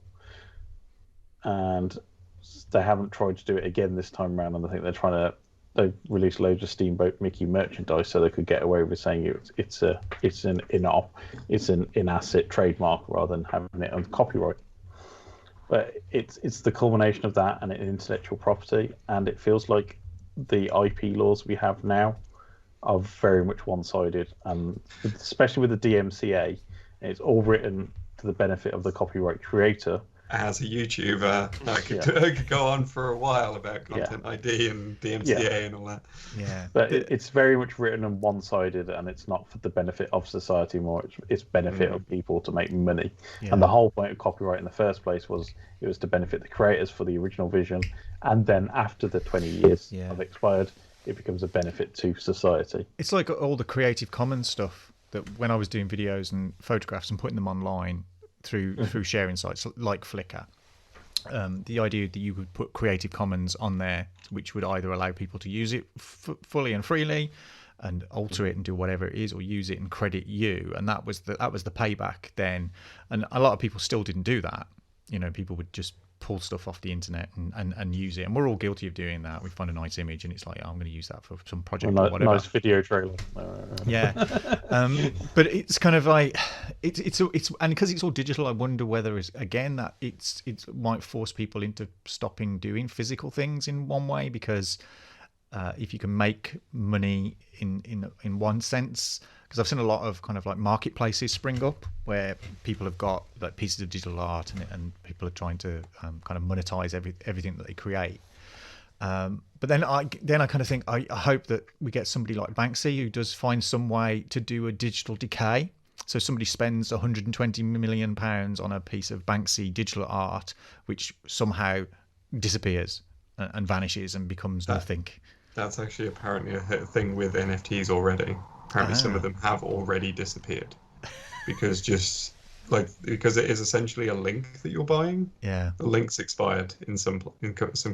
And they haven't tried to do it again this time around, and I think they've released loads of Steamboat Mickey merchandise so they could get away with saying it's an in-asset trademark rather than having it on copyright. But it's the culmination of that and intellectual property, and it feels like the IP laws we have now are very much one-sided, and especially with the DMCA, it's all written to the benefit of the copyright creator. As a YouTuber, I could go on for a while about content ID and DMCA and all that. Yeah, but it's very much written and one-sided, and it's not for the benefit of society more. It's benefit of people to make money. Yeah. And the whole point of copyright in the first place was it was to benefit the creators for the original vision, and then after the 20 years have expired, it becomes a benefit to society. It's like all the Creative Commons stuff that when I was doing videos and photographs and putting them online through sharing sites like Flickr, the idea that you could put Creative Commons on there, which would either allow people to use it fully and freely and alter it and do whatever it is, or use it and credit you, and that was the payback then. And a lot of people still didn't do that. You know, people would just pull stuff off the internet and use it, and we're all guilty of doing that. We find a nice image and it's like, I'm going to use that for some project or whatever. Nice video trailer. Yeah. But it's kind of like it's and because it's all digital, I wonder whether it's again that it might force people into stopping doing physical things in one way, because if you can make money in one sense, because I've seen a lot of kind of like marketplaces spring up where people have got like pieces of digital art and people are trying to kind of monetize everything that they create. But then I kind of think I hope that we get somebody like Banksy who does find some way to do a digital decay. So somebody spends £120 million on a piece of Banksy digital art, which somehow disappears and vanishes and becomes nothing. That's actually apparently a thing with NFTs already. Apparently some of them have already disappeared because it is essentially a link that you're buying. Yeah. The link's expired in some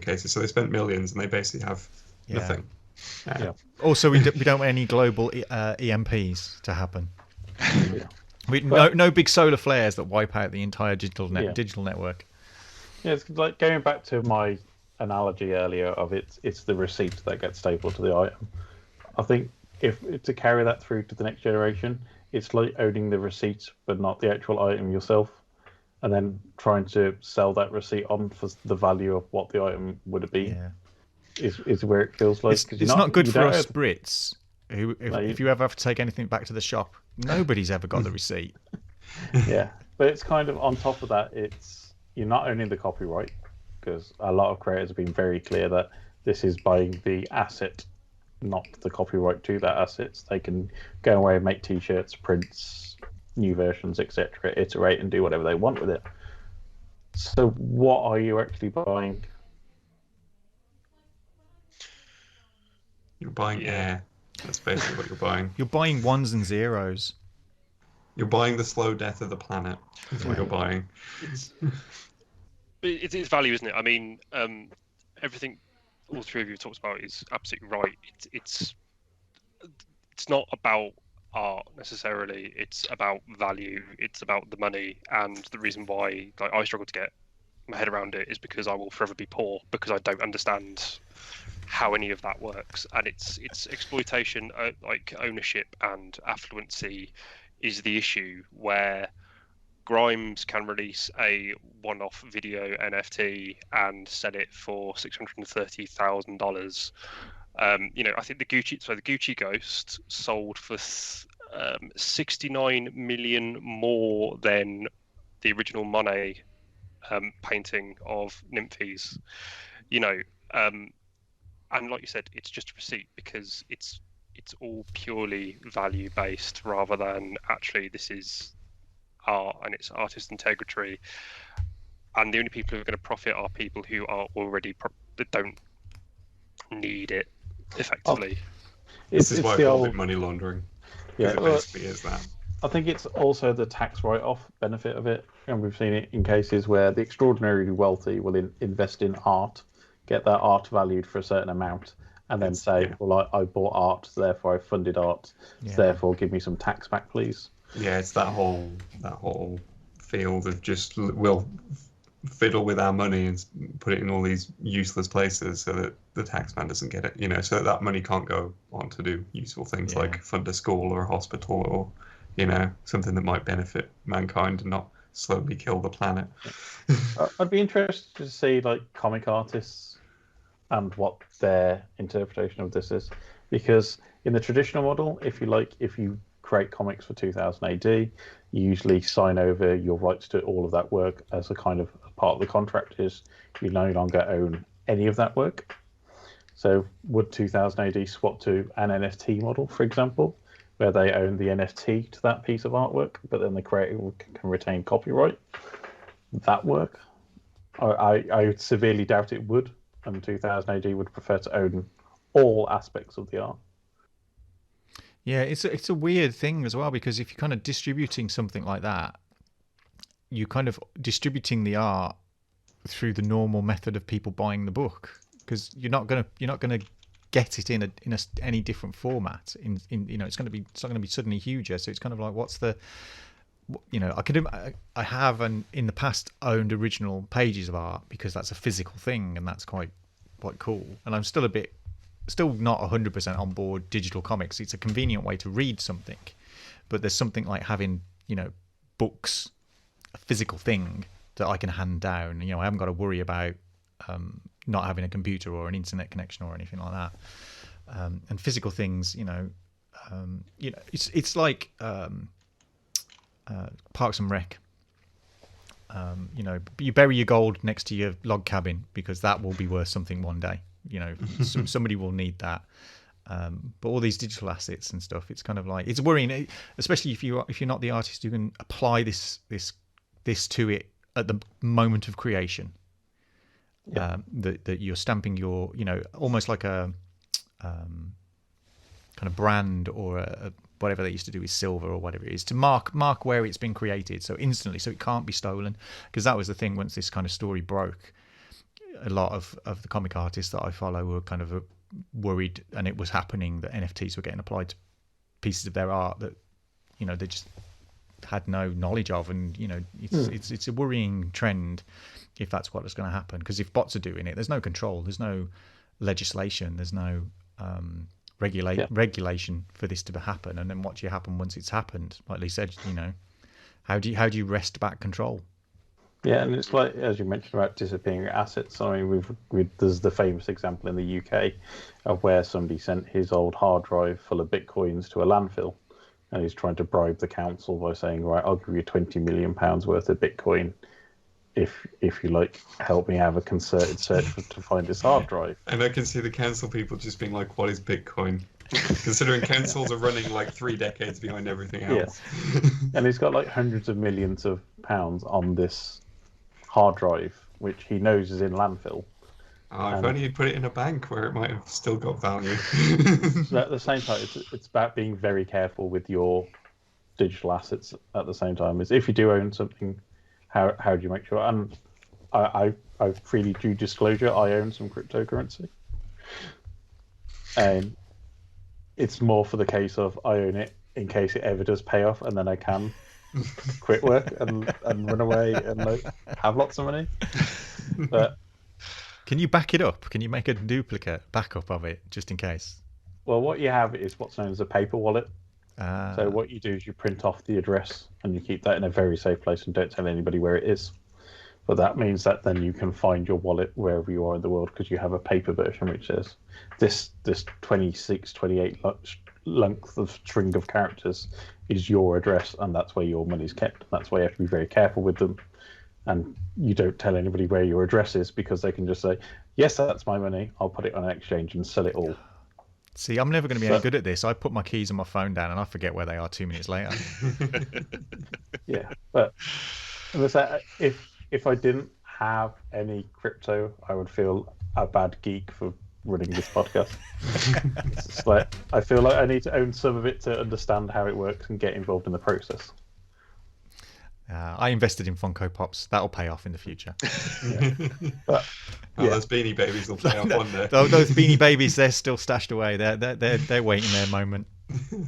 cases. So they spent millions and they basically have nothing. Yeah. Also, we don't want any global EMPs to happen. No big solar flares that wipe out the entire digital network. Yeah, it's like going back to my analogy earlier of it's the receipt that gets stapled to the item. I think if to carry that through to the next generation, it's like owning the receipt but not the actual item yourself, and then trying to sell that receipt on for the value of what the item would be. Is where it feels like it's not good for us Brits. If you ever have to take anything back to the shop, nobody's ever got the receipt. Yeah, but it's kind of on top of that. You're not owning the copyright, because a lot of creators have been very clear that this is buying the asset, not the copyright to that asset. They can go away and make t-shirts, prints, new versions, etc., iterate and do whatever they want with it. So what are you actually buying? You're buying air. That's basically what you're buying. You're buying ones and zeros. You're buying the slow death of the planet. That's what you're buying. It's value, isn't it? I mean, everything all three of you talked about is absolutely right. It's not about art necessarily. It's about value. It's about the money, and the reason why I struggle to get my head around it is because I will forever be poor because I don't understand how any of that works, and it's exploitation, like ownership and affluency is the issue where Grimes can release a one-off video NFT and sell it for $630,000. I think the Gucci Ghost sold for 69 million more than the original Monet painting of Nymphes. And like you said, it's just a receipt because it's all purely value based rather than actually this is art and it's artist integrity. And the only people who are going to profit are people who are already that don't need it effectively. This is why I call it money laundering. Yeah, it basically is that. I think it's also the tax write-off benefit of it, and we've seen it in cases where the extraordinarily wealthy will invest in art, get that art valued for a certain amount, and then say, "Well, I bought art, therefore I funded art, therefore give me some tax back, please." Yeah, it's that whole field of just we'll fiddle with our money and put it in all these useless places so that the taxman doesn't get it, so that money can't go on to do useful things like fund a school or a hospital or, something that might benefit mankind and not slowly kill the planet. I'd be interested to see comic artists and what their interpretation of this is, because in the traditional model, if you create comics for 2000 AD, you usually sign over your rights to all of that work as a kind of part of the contract is you no longer own any of that work. So would 2000 AD swap to an NFT model, for example, where they own the NFT to that piece of artwork, but then the creator can retain copyright? That work? I severely doubt it would, and 2000 AD would prefer to own all aspects of the art. Yeah, it's a weird thing as well, because if you're kind of distributing something like that, you're kind of distributing the art through the normal method of people buying the book, because you're not gonna get it in any different format. It's not gonna be suddenly huger. So it's kind of like, what's the, I have in the past owned original pages of art because that's a physical thing and that's quite cool. And I'm still not 100% on board digital comics. It's a convenient way to read something, but there's something like having books, a physical thing that I can hand down. I haven't got to worry about not having a computer or an internet connection or anything like that. And physical things, it's like Parks and Rec. You bury your gold next to your log cabin because that will be worth something one day. Somebody will need that. But all these digital assets and stuff, it's kind of like, it's worrying, especially if you're not the artist who can apply this to it at the moment of creation. That you're stamping your, almost like a kind of brand or whatever they used to do with silver or whatever it is, to mark where it's been created, so instantly, so it can't be stolen. Because that was the thing once this kind of story broke. A lot of the comic artists that I follow were kind of worried, and it was happening, that NFTs were getting applied to pieces of their art that they just had no knowledge of, and it's a worrying trend if that's what is going to happen. Because if bots are doing it, there's no control, there's no legislation, there's no regulation for this to happen. And then what do you happen once it's happened? Like Leigh said, how do you wrest back control? Yeah, and it's like, as you mentioned about disappearing assets. I mean, there's the famous example in the UK of where somebody sent his old hard drive full of bitcoins to a landfill, and he's trying to bribe the council by saying, "Right, I'll give you £20 million worth of bitcoin if you help me have a concerted search to find this hard drive." And I can see the council people just being like, "What is Bitcoin?" Considering councils are running 3 decades behind everything else. Yeah. And he's got hundreds of millions of pounds on this hard drive, which he knows is in landfill. If only he'd put it in a bank where it might have still got value. So at the same time, it's about being very careful with your digital assets at the same time. As if you do own something, how do you make sure? And I freely do disclosure, I own some cryptocurrency. And it's more for the case of I own it in case it ever does pay off, and then I can quit work and run away and have lots of money. But can you back it up? Can you make a duplicate backup of it just in case? Well, what you have is what's known as a paper wallet, So what you do is you print off the address and you keep that in a very safe place and don't tell anybody where it is. But that means that then you can find your wallet wherever you are in the world because you have a paper version which says this 26, 28 length of string of characters is your address and that's where your money's kept. That's why you have to be very careful with them. And you don't tell anybody where your address is because they can just say, yes, that's my money. I'll put it on an exchange and sell it all. See, I'm never going to be any good at this. I put my keys on my phone down and I forget where they are 2 minutes later. Yeah, but if I didn't have any crypto, I would feel a bad geek for running this podcast. It's like I feel like I need to own some of it to understand how it works and get involved in the process. I invested in Funko Pops. That'll pay off in the future. Those Beanie Babies will pay off one day. Those Beanie Babies, they're still stashed away. They're waiting their moment.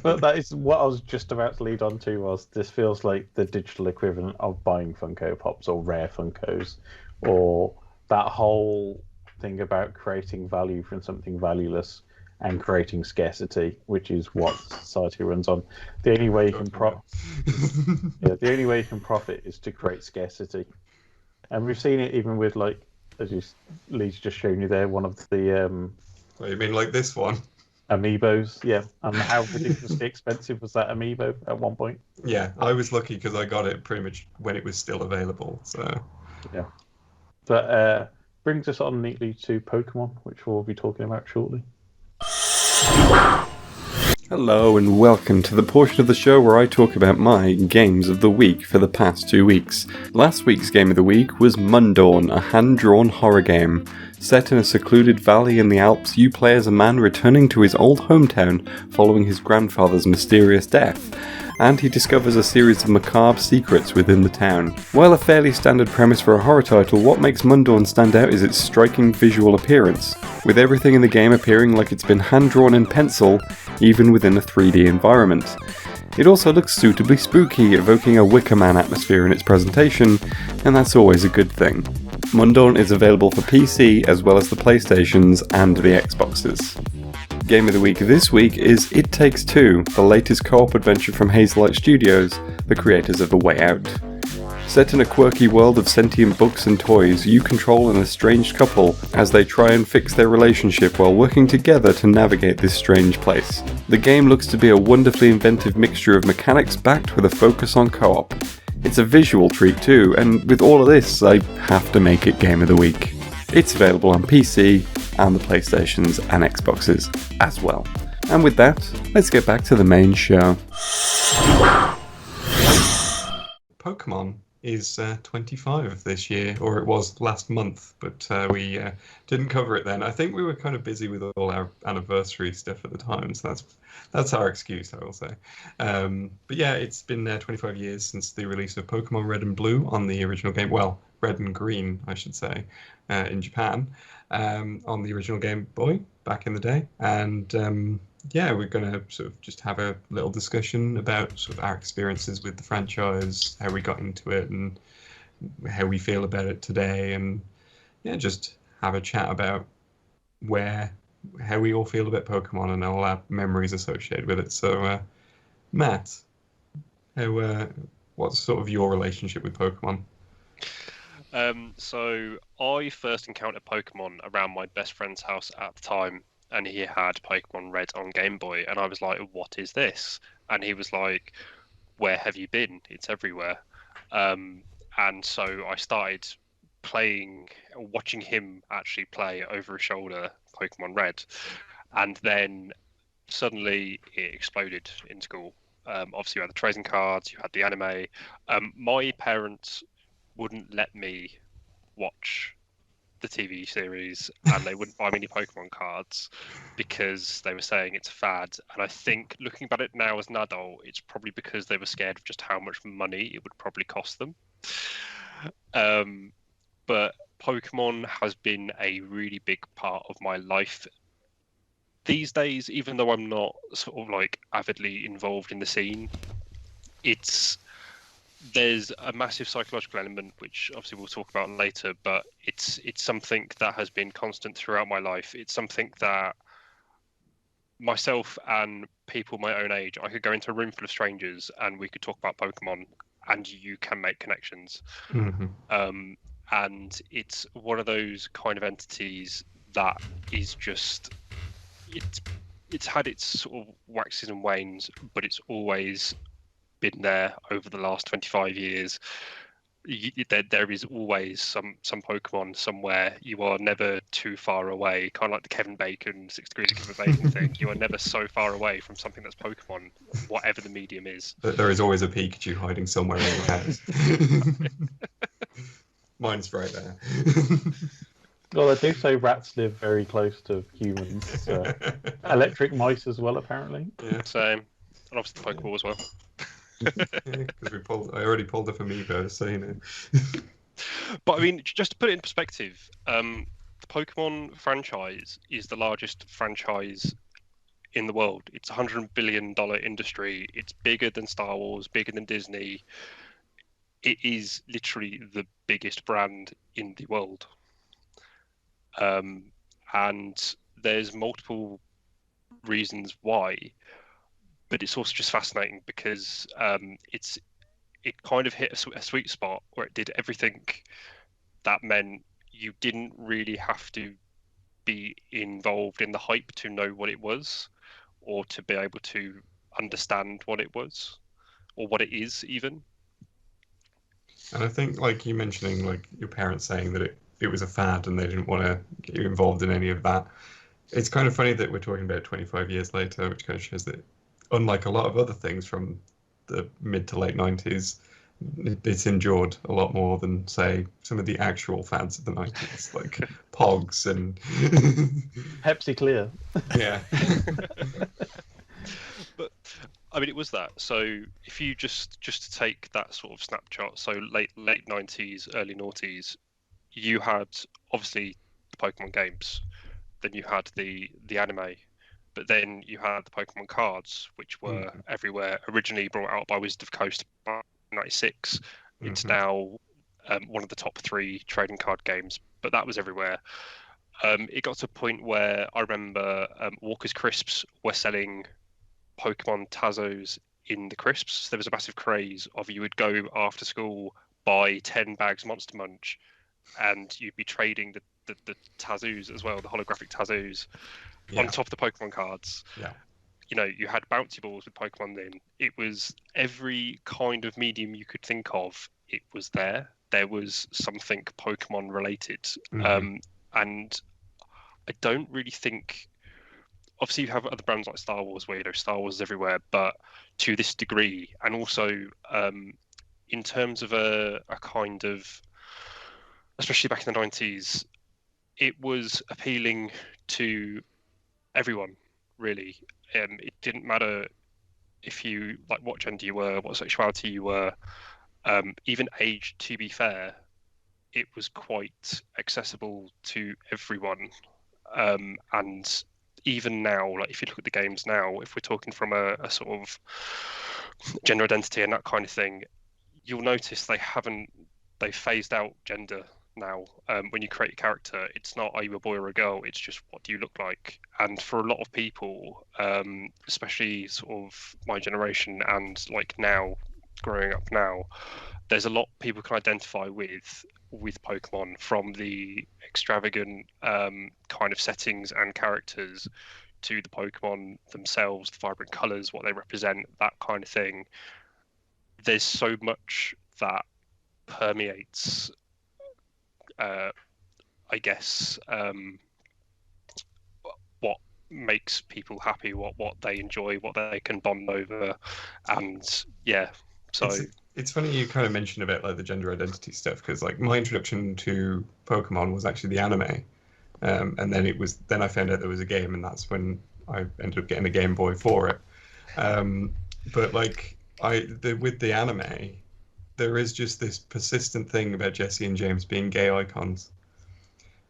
But that is what I was just about to lead on to. Was this feels like the digital equivalent of buying Funko Pops or rare Funkos, or that whole thing about creating value from something valueless and creating scarcity, which is what society runs on. The only way you can the only way you can profit is to create scarcity, and we've seen it even with, like, as Lee's just shown you there, one of the What, you mean like this one? Amiibos, yeah. And how ridiculously expensive was that Amiibo at one point? Yeah, I was lucky because I got it pretty much when it was still available. So yeah, but brings us on neatly to Pokemon, which we'll be talking about shortly. Hello and welcome to the portion of the show where I talk about my games of the week for the past 2 weeks. Last week's game of the week was Mundaun, a hand-drawn horror game. Set in a secluded valley in the Alps, you play as a man returning to his old hometown following his grandfather's mysterious death, and he discovers a series of macabre secrets within the town. While a fairly standard premise for a horror title, what makes Mundaun stand out is its striking visual appearance, with everything in the game appearing like it's been hand-drawn in pencil, even within a 3D environment. It also looks suitably spooky, evoking a Wicker Man atmosphere in its presentation, and that's always a good thing. Mundaun is available for PC as well as the PlayStations and the Xboxes. Game of the week this week is It Takes Two, the latest co-op adventure from Hazelight Studios, the creators of A Way Out. Set in a quirky world of sentient books and toys, you control an estranged couple as they try and fix their relationship while working together to navigate this strange place. The game looks to be a wonderfully inventive mixture of mechanics backed with a focus on co-op. It's a visual treat too, and with all of this, I have to make it Game of the Week. It's available on PC and the PlayStations and Xboxes as well. And with that, let's get back to the main show. Pokemon is 25 this year, or it was last month, but we didn't cover it then. I think we were kind of busy with all our anniversary stuff at the time, so that's our excuse, I will say. But yeah, it's been 25 years since the release of Pokemon Red and Blue on the original game. Well, Red and Green, I should say, in Japan, on the original Game Boy back in the day. And yeah, we're going to sort of just have a little discussion about sort of our experiences with the franchise, how we got into it, and how we feel about it today, and yeah, just have a chat about how we all feel about Pokemon and all our memories associated with it. So, Matt, what's sort of your relationship with Pokemon? So I first encountered Pokemon around my best friend's house at the time, and he had Pokemon Red on Game Boy, and I was like, what is this? And he was like, where have you been? It's everywhere. And so I started watching him actually play over his shoulder Pokemon Red, and then suddenly it exploded in school. Obviously you had the trading cards, you had the anime. My parents wouldn't let me watch the TV series, and they wouldn't buy me any Pokemon cards because they were saying it's a fad. And I think, looking at it now as an adult, it's probably because they were scared of just how much money it would probably cost them. But Pokemon has been a really big part of my life these days, even though I'm not sort of like avidly involved in the scene. There's a massive psychological element, which obviously we'll talk about later, but it's something that has been constant throughout my life. It's something that myself and people my own age, I could go into a room full of strangers and we could talk about Pokemon, and you can make connections. And it's one of those kind of entities that is just it's had its sort of waxes and wanes, but it's always been there over the last 25 years. There is always some Pokemon somewhere. You are never too far away, kind of like the Kevin Bacon 6 Degrees of Kevin Bacon thing. You are never so far away from something that's Pokemon, whatever the medium is. There is always a Pikachu hiding somewhere in your house. Mine's right there. Well, they do say rats live very close to humans. So. Electric mice as well, apparently. Yeah, same. And obviously the Pokeball as well. Because I already pulled up Amiibo, so you know. But I mean, just to put it in perspective, the Pokemon franchise is the largest franchise in the world. It's a $100 billion industry. It's bigger than Star Wars, bigger than Disney. It is literally the biggest brand in the world. And there's multiple reasons why, but it's also just fascinating because it kind of hit a sweet spot where it did everything that meant you didn't really have to be involved in the hype to know what it was, or to be able to understand what it was, or what it is even. And I think, like you mentioning, like your parents saying that it was a fad and they didn't want to get you involved in any of that. It's kind of funny that we're talking about 25 years later, which kind of shows that, unlike a lot of other things from the mid to late 90s, it's endured a lot more than, say, some of the actual fads of the 90s, like Pogs and Pepsi Clear. Yeah. But I mean, it was that. So if you just to take that sort of snapshot, so late 90s, early noughties, you had obviously the Pokemon games, then you had the anime, but then you had the Pokemon cards, which were everywhere. Originally brought out by Wizard of the Coast in '96. It's now one of the top 3 trading card games, but that was everywhere. It got to a point where I remember Walker's Crisps were selling Pokemon Tazos in the crisps. There was a massive craze of you would go after school, buy 10 bags Monster Munch, and you'd be trading the Tazos as well, the holographic Tazos, on top of the Pokemon cards. Yeah. You know, you had bouncy balls with Pokemon then. It was every kind of medium you could think of, it was there. There was something Pokemon related. And I don't really think... Obviously, you have other brands like Star Wars, where, you know, Star Wars is everywhere, but to this degree, and also in terms of a kind of... Especially back in the 90s, it was appealing to everyone, really. It didn't matter if you, like, what gender you were, what sexuality you were, even age, to be fair. It was quite accessible to everyone. And even now, like, if you look at the games now, if we're talking from a sort of gender identity and that kind of thing, you'll notice they phased out gender now. When you create a character, it's not, are you a boy or a girl? It's just, what do you look like? And for a lot of people, especially sort of my generation and like now, growing up now, there's a lot people can identify with Pokemon, from the extravagant kind of settings and characters to the Pokemon themselves, the vibrant colors, what they represent, that kind of thing. There's so much that permeates I guess what makes people happy, what they enjoy, what they can bond over, and yeah. So it's funny you kind of mentioned about like the gender identity stuff, because like my introduction to Pokemon was actually the anime, and then I found out there was a game, and that's when I ended up getting a Game Boy for it. But like with the anime, there is just this persistent thing about Jesse and James being gay icons,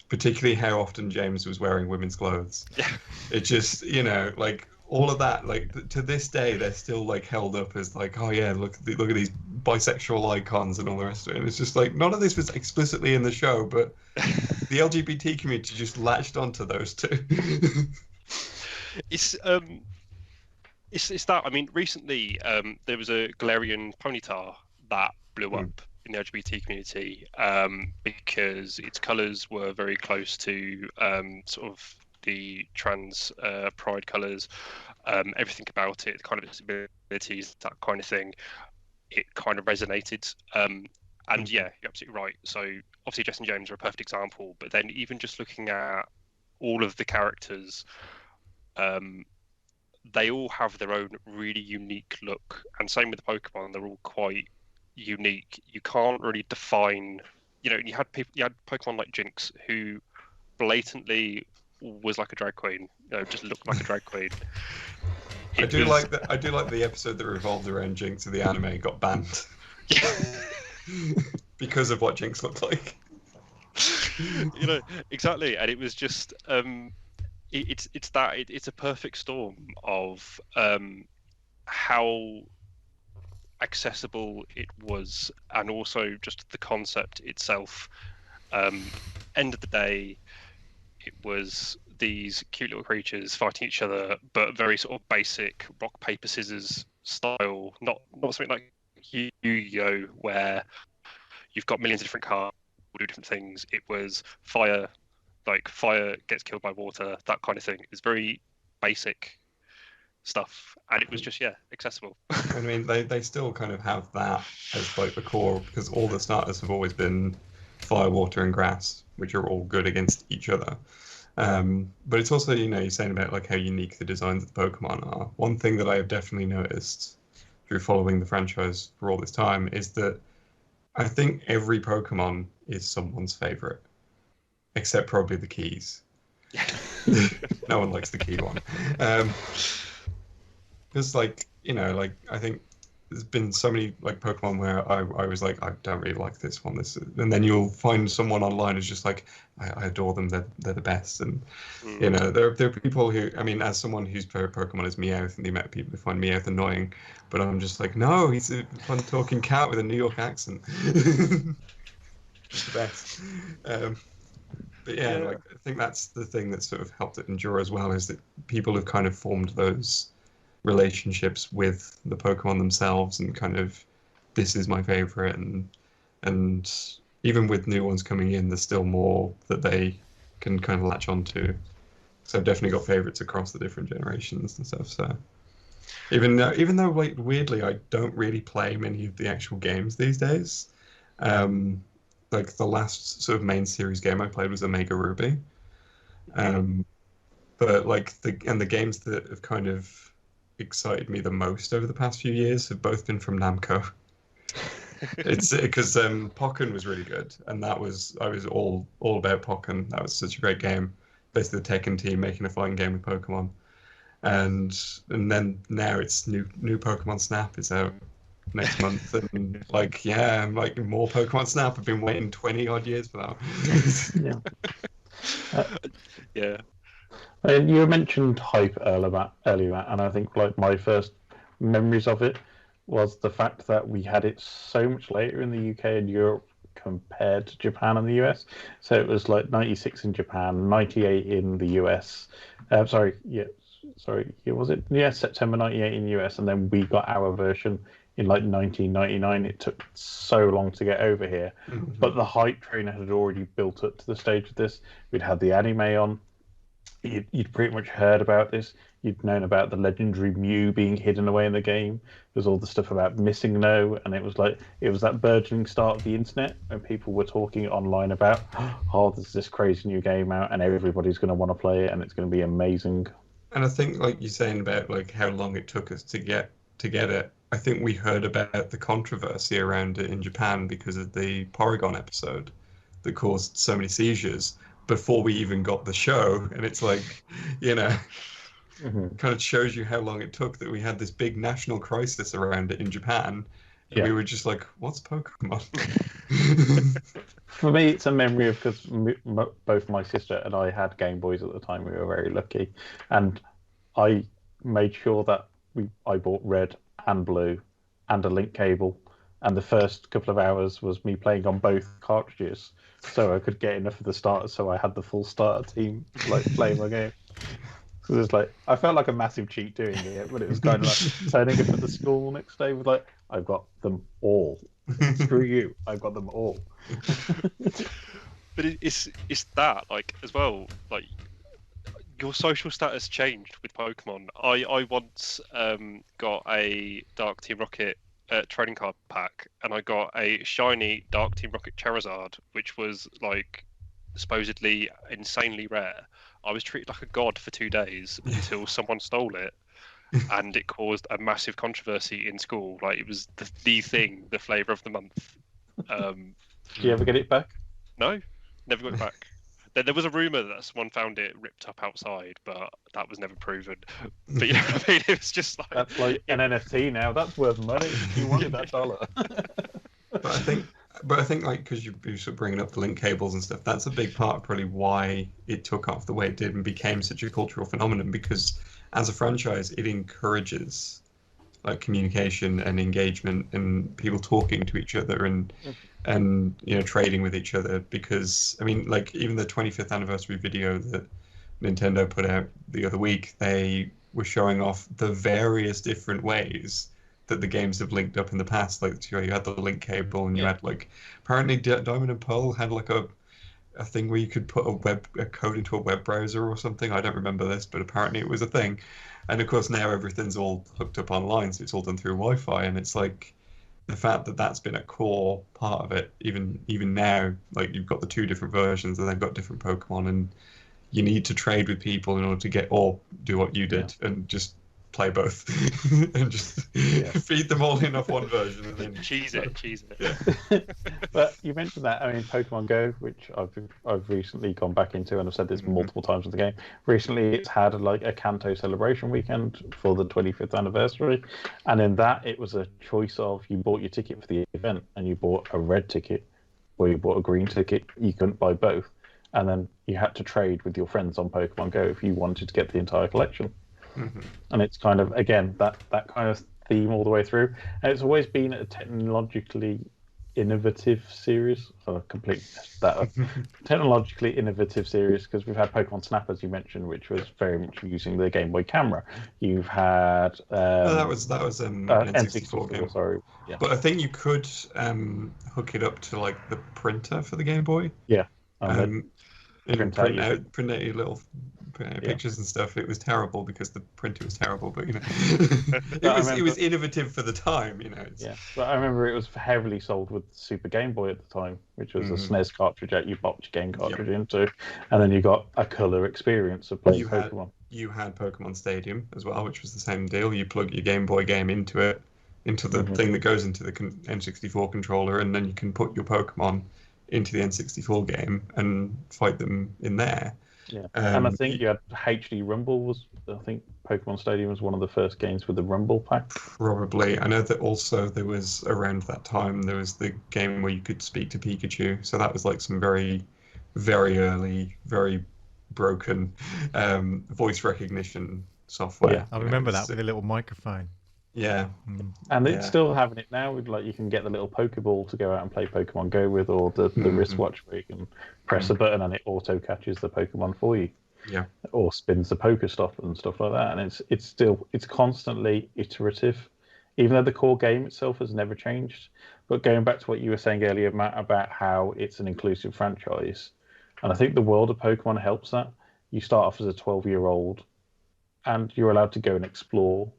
particularly how often James was wearing women's clothes. Yeah. It just, you know, like all of that, like to this day, they're still like held up as like, oh yeah, look at these bisexual icons and all the rest of it. And it's just like, none of this was explicitly in the show, but the LGBT community just latched onto those two. It's that. I mean, recently there was a Galarian Ponyta that blew up in the LGBT community because its colours were very close to sort of the trans pride colours. Everything about it, kind of its abilities, that kind of thing, it kind of resonated. And yeah, you're absolutely right. So obviously Jess and James are a perfect example, but then even just looking at all of the characters, they all have their own really unique look, and same with the Pokemon, they're all quite unique. You can't really define, you had Pokemon like Jinx, who blatantly was like a drag queen, just looked like a drag queen. I do like the episode that revolved around Jinx of the anime got banned because of what Jinx looked like. Exactly, and it was just it's a perfect storm of how accessible it was, and also just the concept itself. End of the day, it was these cute little creatures fighting each other, but very sort of basic rock paper scissors style, not something like Yu-Gi-Oh, where you've got millions of different cards do different things. It was fire, like fire gets killed by water, that kind of thing. It's very basic stuff, and it was just accessible. I mean, they still kind of have that as like the core, because all the starters have always been fire, water, and grass, which are all good against each other. But it's also, you're saying about like how unique the designs of the Pokemon are. One thing that I have definitely noticed through following the franchise for all this time is that I think every Pokemon is someone's favorite, except probably the Keys. No one likes the Key one. Because I think there's been so many like Pokemon where I was like, I don't really like this one. And then you'll find someone online who's just like, I adore them. They're the best. And there are people who, I mean, as someone whose favorite Pokemon is Meowth, and the amount of people who find Meowth annoying, but I'm just like, no, he's a fun talking cat with a New York accent. It's the best. But I think that's the thing that sort of helped it endure as well, is that people have kind of formed those relationships with the Pokemon themselves, and kind of, this is my favorite, and even with new ones coming in, there's still more that they can kind of latch onto. So I've definitely got favorites across the different generations and stuff. So even though like, weirdly, I don't really play many of the actual games these days. Like the last sort of main series game I played was Omega Ruby. But like the games that have kind of excited me the most over the past few years have both been from Namco. It's because Pokken was really good, and I was all about Pokken. That was such a great game. Basically, the Tekken team making a fighting game with Pokemon, and then now it's new Pokemon Snap is out next month, and like more Pokemon Snap. I've been waiting 20 odd years for that. Yeah. You mentioned hype earlier, and I think like my first memories of it was the fact that we had it so much later in the UK and Europe compared to Japan and the US. So it was like 96 in Japan, 98 in the US. Was it? Yeah, September 98 in the US, and then we got our version in like 1999. It took so long to get over here, but the hype train had already built up to the stage of this. We'd had the anime on. You'd pretty much heard about this. You'd known about the legendary Mew being hidden away in the game. There's all the stuff about Missing No, and it was that burgeoning start of the internet when people were talking online about, oh, there's this crazy new game out, and everybody's going to want to play it, and it's going to be amazing. And I think, like you're saying about like how long it took us to get it, I think we heard about the controversy around it in Japan because of the Porygon episode that caused so many seizures before we even got the show. And it's like, kind of shows you how long it took that we had this big national crisis around it in Japan. And we were just like, what's Pokemon? For me, it's a memory of, because both my sister and I had Game Boys at the time. We were very lucky. And I made sure that I bought red and blue and a link cable. And the first couple of hours was me playing on both cartridges, so I could get enough of the starters, so I had the full starter team like playing my game. So it's like I felt like a massive cheat doing it, but it was kind of like turning up at the school next day with like, I've got them all. Screw you, I've got them all. But it's that like as well, like your social status changed with Pokemon. I once got a Dark Team Rocket trading card pack, and I got a shiny Dark Team Rocket Charizard, which was like supposedly insanely rare. I was treated like a god for 2 days until someone stole it, and it caused a massive controversy in school. Like it was the thing, the flavour of the month. Did you ever get it back? No, never got it back. There was a rumor that someone found it ripped up outside, but that was never proven. But you know what I mean? It was just like That's like an NFT now. That's worth money. You wanted that dollar. But I think like because you're sort of bringing up the link cables and stuff, that's a big part of probably why it took off the way it did and became such a cultural phenomenon. Because as a franchise, it encourages like communication and engagement and people talking to each other and you know, trading with each other. Because I mean, like even the 25th anniversary video that Nintendo put out the other week, they were showing off the various different ways that the games have linked up in the past. Like you had the link cable, and you had like apparently Diamond and Pearl had like a thing where you could put a code into a web browser or something. I don't remember this, but apparently it was a thing. And of course now everything's all hooked up online, so it's all done through Wi-Fi. And it's like the fact that that's been a core part of it, even now, like you've got the two different versions and they've got different Pokemon, and you need to trade with people in order to get or do what you did and just play both and just feed them all in off one version and then cheese it. Yeah. But you mentioned that, I mean, Pokemon Go, which I've recently gone back into, and I've said this multiple times in the game. Recently, it's had like a Kanto celebration weekend for the 25th anniversary, and in that, it was a choice of you bought your ticket for the event and you bought a red ticket, or you bought a green ticket. You couldn't buy both, and then you had to trade with your friends on Pokemon Go if you wanted to get the entire collection. And it's kind of, again, that kind of theme all the way through. And it's always been a technologically innovative series. So technologically innovative series, because we've had Pokemon Snap, as you mentioned, which was very much using the Game Boy camera. You've had that was an N64 game. Sorry, but I think you could hook it up to like the printer for the Game Boy. Yeah, and print out your little pictures and stuff. It was terrible because the printer was terrible, but you know, it was innovative for the time. You know. But I remember it was heavily sold with Super Game Boy at the time, which was a SNES cartridge that you popped your game cartridge into, and then you got a color experience of playing Pokemon. You had Pokemon Stadium as well, which was the same deal. You plug your Game Boy game into the thing that goes into the N64 controller, and then you can put your Pokemon into the N64 game and fight them in there. Yeah, and I think you had HD Rumble I think Pokemon Stadium was one of the first games with the Rumble pack. Probably. I know that also there was, around that time, there was the game where you could speak to Pikachu. So that was like some very, very early, very broken voice recognition software. Yeah, I remember that with a little microphone. Yeah. And it's still having it now. Like you can get the little Pokeball to go out and play Pokemon Go with, or the wristwatch where you can press a button and it auto catches the Pokemon for you. Yeah. Or spins the Pokestop and stuff like that. And it's constantly iterative, even though the core game itself has never changed. But going back to what you were saying earlier, Matt, about how it's an inclusive franchise, and I think the world of Pokemon helps that. You start off as a 12-year-old and you're allowed to go and explore,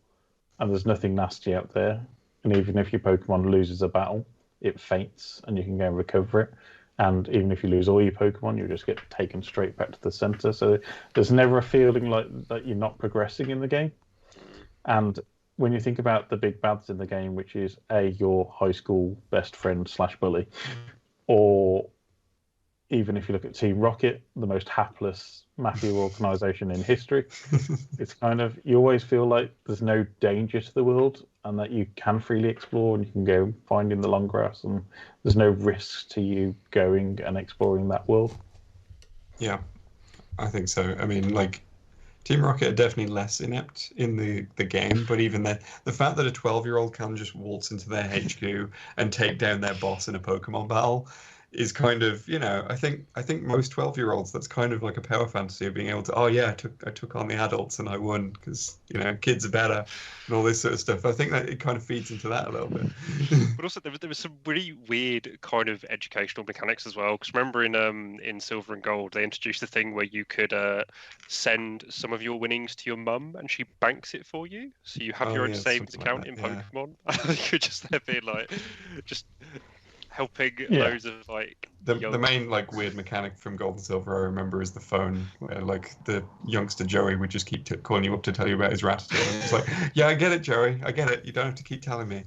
and there's nothing nasty out there. And even if your Pokemon loses a battle, it faints and you can go and recover it. And even if you lose all your Pokemon, you just get taken straight back to the center. So there's never a feeling like that you're not progressing in the game. And when you think about the big bads in the game, which is your high school best friend / bully, or even if you look at Team Rocket, the most hapless mafia organization in history, it's kind of, you always feel like there's no danger to the world and that you can freely explore and you can go find in the long grass and there's no risk to you going and exploring that world. Yeah, I think so. I mean, like, Team Rocket are definitely less inept in the game, but even then, the fact that a 12-year-old can just waltz into their HQ and take down their boss in a Pokemon battle is kind of, I think most 12-year-olds, that's kind of like a power fantasy of being able to, oh yeah, I took on the adults and I won because kids are better and all this sort of stuff. I think that it kind of feeds into that a little bit. But also there was some really weird kind of educational mechanics as well. Because remember in Silver and Gold they introduced the thing where you could send some of your winnings to your mum and she banks it for you, so you have your own savings account in Pokemon. You're just there being like just helping loads of like the main like weird mechanic from Gold and Silver I remember is the phone, where like the youngster Joey would just keep calling you up to tell you about his Rattata. It's like, yeah, I get it, Joey, I get it. You don't have to keep telling me.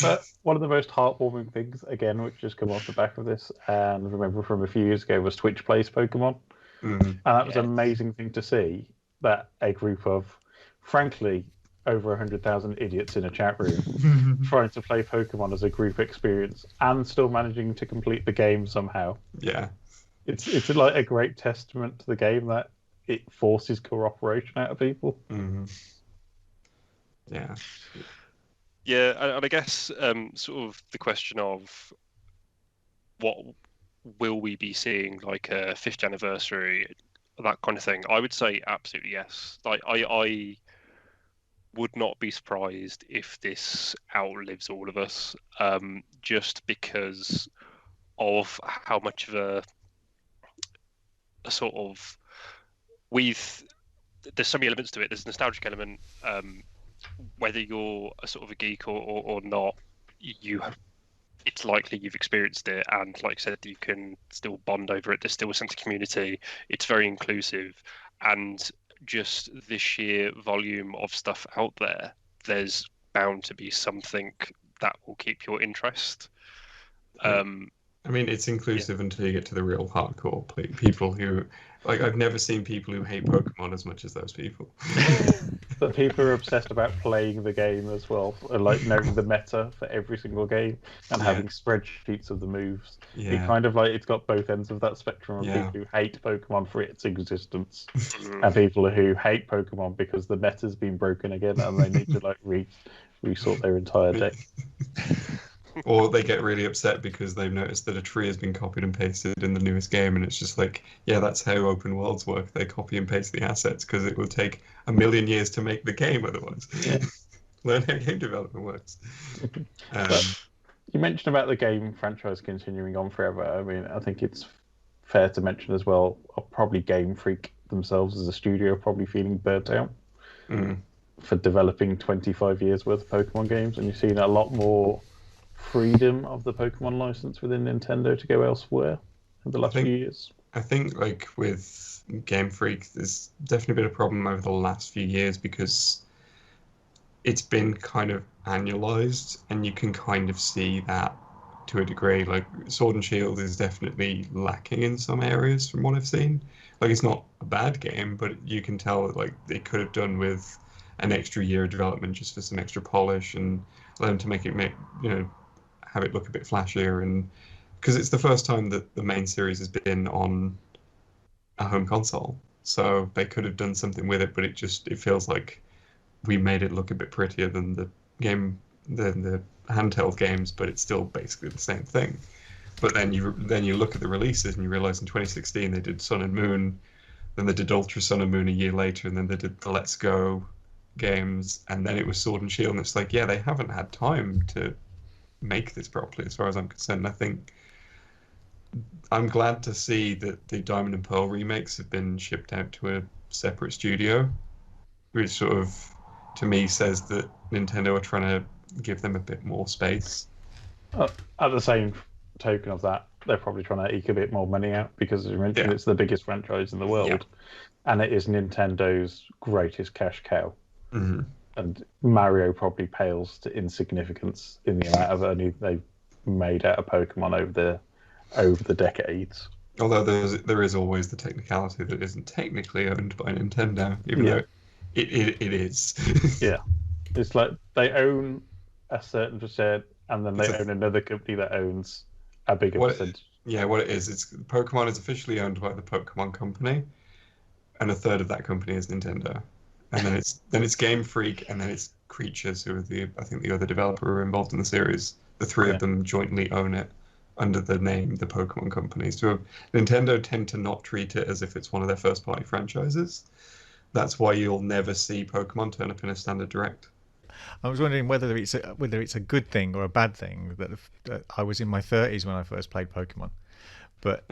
But one of the most heartwarming things, again, which just come off the back of this, and remember from a few years ago, was Twitch Plays Pokemon, and that was an amazing thing to see. That a group of, frankly, over 100,000 idiots in a chat room trying to play Pokemon as a group experience and still managing to complete the game somehow. Yeah. It's like a great testament to the game that it forces cooperation out of people. Mm-hmm. Yeah. Yeah, and I guess sort of the question of what will we be seeing, like a 5th anniversary, that kind of thing. I would say absolutely yes. Like I would not be surprised if this outlives all of us, just because of how much of a sort of there's so many elements to it. There's a nostalgic element, whether you're a sort of a geek or not, it's likely you've experienced it, and like I said, you can still bond over it. There's still a sense of community. It's very inclusive, and just the sheer volume of stuff out there, there's bound to be something that will keep your interest. I mean, it's inclusive until you get to the real hardcore people who, like, I've never seen people who hate Pokemon as much as those people. But people are obsessed about playing the game as well, and like knowing the meta for every single game and having spreadsheets of the moves. Yeah. It kind of like, it's got both ends of that spectrum of people who hate Pokemon for its existence and people who hate Pokemon because the meta's been broken again and they need to like resort their entire deck. Or they get really upset because they've noticed that a tree has been copied and pasted in the newest game, and it's just like, yeah, that's how open worlds work. They copy and paste the assets because it will take 1,000,000 years to make the game otherwise. Yeah. Learn how game development works. You mentioned about the game franchise continuing on forever. I mean, I think it's fair to mention as well, probably Game Freak themselves as a studio are probably feeling burnt out for developing 25 years worth of Pokemon games, and you've seen a lot more freedom of the Pokemon license within Nintendo to go elsewhere in the last few years. I think, like, with Game Freak, there's definitely been a problem over the last few years because it's been kind of annualized, and you can kind of see that to a degree. Like, Sword and Shield is definitely lacking in some areas from what I've seen. Like, it's not a bad game, but you can tell that, like, they could have done with an extra year of development just for some extra polish and let them to make it have it look a bit flashier, and because it's the first time that the main series has been on a home console, so they could have done something with it, but it feels like we made it look a bit prettier than the handheld games, but it's still basically the same thing. But then you look at the releases and you realize in 2016 they did Sun and Moon, then they did Ultra Sun and Moon a year later, and then they did the Let's Go games, and then it was Sword and Shield, and it's like, yeah, they haven't had time to make this properly as far as I'm concerned. I think I'm glad to see that the Diamond and Pearl remakes have been shipped out to a separate studio, which sort of, to me, says that Nintendo are trying to give them a bit more space. At the same token of that, they're probably trying to eke a bit more money out because, as you mentioned, it's the biggest franchise in the world, and it is Nintendo's greatest cash cow. Mm-hmm. And Mario probably pales to insignificance in the amount of money they've made out of Pokemon over the decades. Although there is always the technicality that it isn't technically owned by Nintendo, even though it is. Yeah, it's like they own a certain percent, and then they own another company that owns a bigger percentage. What it is, it's Pokemon is officially owned by the Pokemon Company, and a third of that company is Nintendo. And then it's Game Freak, and then it's Creatures, who are the other developer who are involved in the series. The three of them jointly own it, under the name the Pokemon Company. So Nintendo tend to not treat it as if it's one of their first-party franchises. That's why you'll never see Pokemon turn up in a standard direct. I was wondering whether it's a good thing or a bad thing that I was in my 30s when I first played Pokemon. But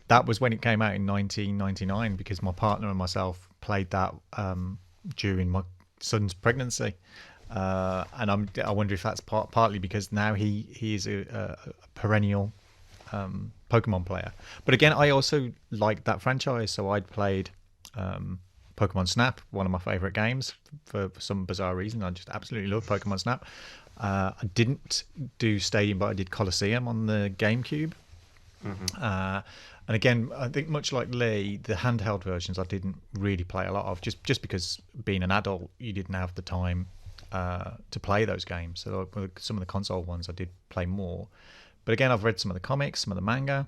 that was when it came out in 1999, because my partner and myself played that during my son's pregnancy. And I wonder if that's partly because now he is a perennial Pokemon player. But again, I also liked that franchise, so I'd played Pokemon Snap, one of my favourite games, for some bizarre reason. I just absolutely love Pokemon Snap. I didn't do Stadium, but I did Colosseum on the GameCube. And again, I think much like Leigh, the handheld versions I didn't really play a lot of, just because being an adult, you didn't have the time to play those games. So some of the console ones I did play more. But again, I've read some of the comics, some of the manga,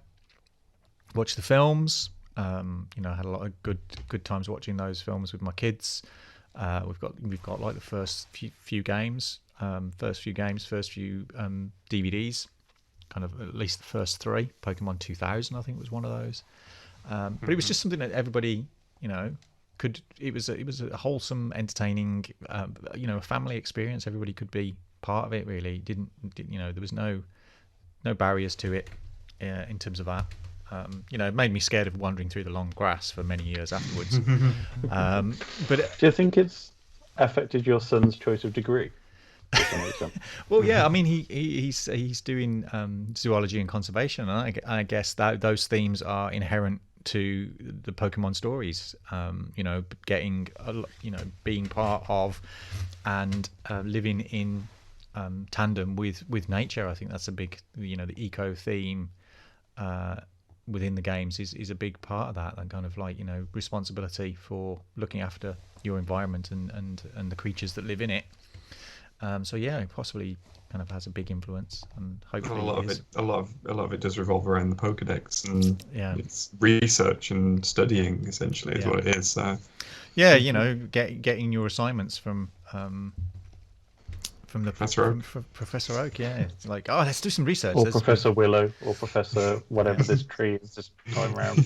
watched the films. I had a lot of good times watching those films with my kids. We've got like the first few games, first few DVDs, kind of at least the first 3. Pokemon 2000, I think, was one of those. But it was just something that everybody, could. It was a wholesome, entertaining, a family experience. Everybody could be part of it. Really, there was no barriers to it in terms of that. It made me scared of wandering through the long grass for many years afterwards. But do you think it's affected your son's choice of degree? Well, yeah. I mean, he's doing zoology and conservation, and I guess that those themes are inherent to the Pokemon stories. Getting, being part of and living in tandem with nature. I think that's a big, the eco theme within the games is a big part of that kind of like, responsibility for looking after your environment and the creatures that live in it. So yeah, it possibly kind of has a big influence, and hopefully a lot of it does revolve around the Pokedex, and it's research and studying essentially is what it is. So getting your assignments from Professor Oak. Yeah, it's like, let's do some research. Or Professor Willow, or Professor whatever this tree is this time around.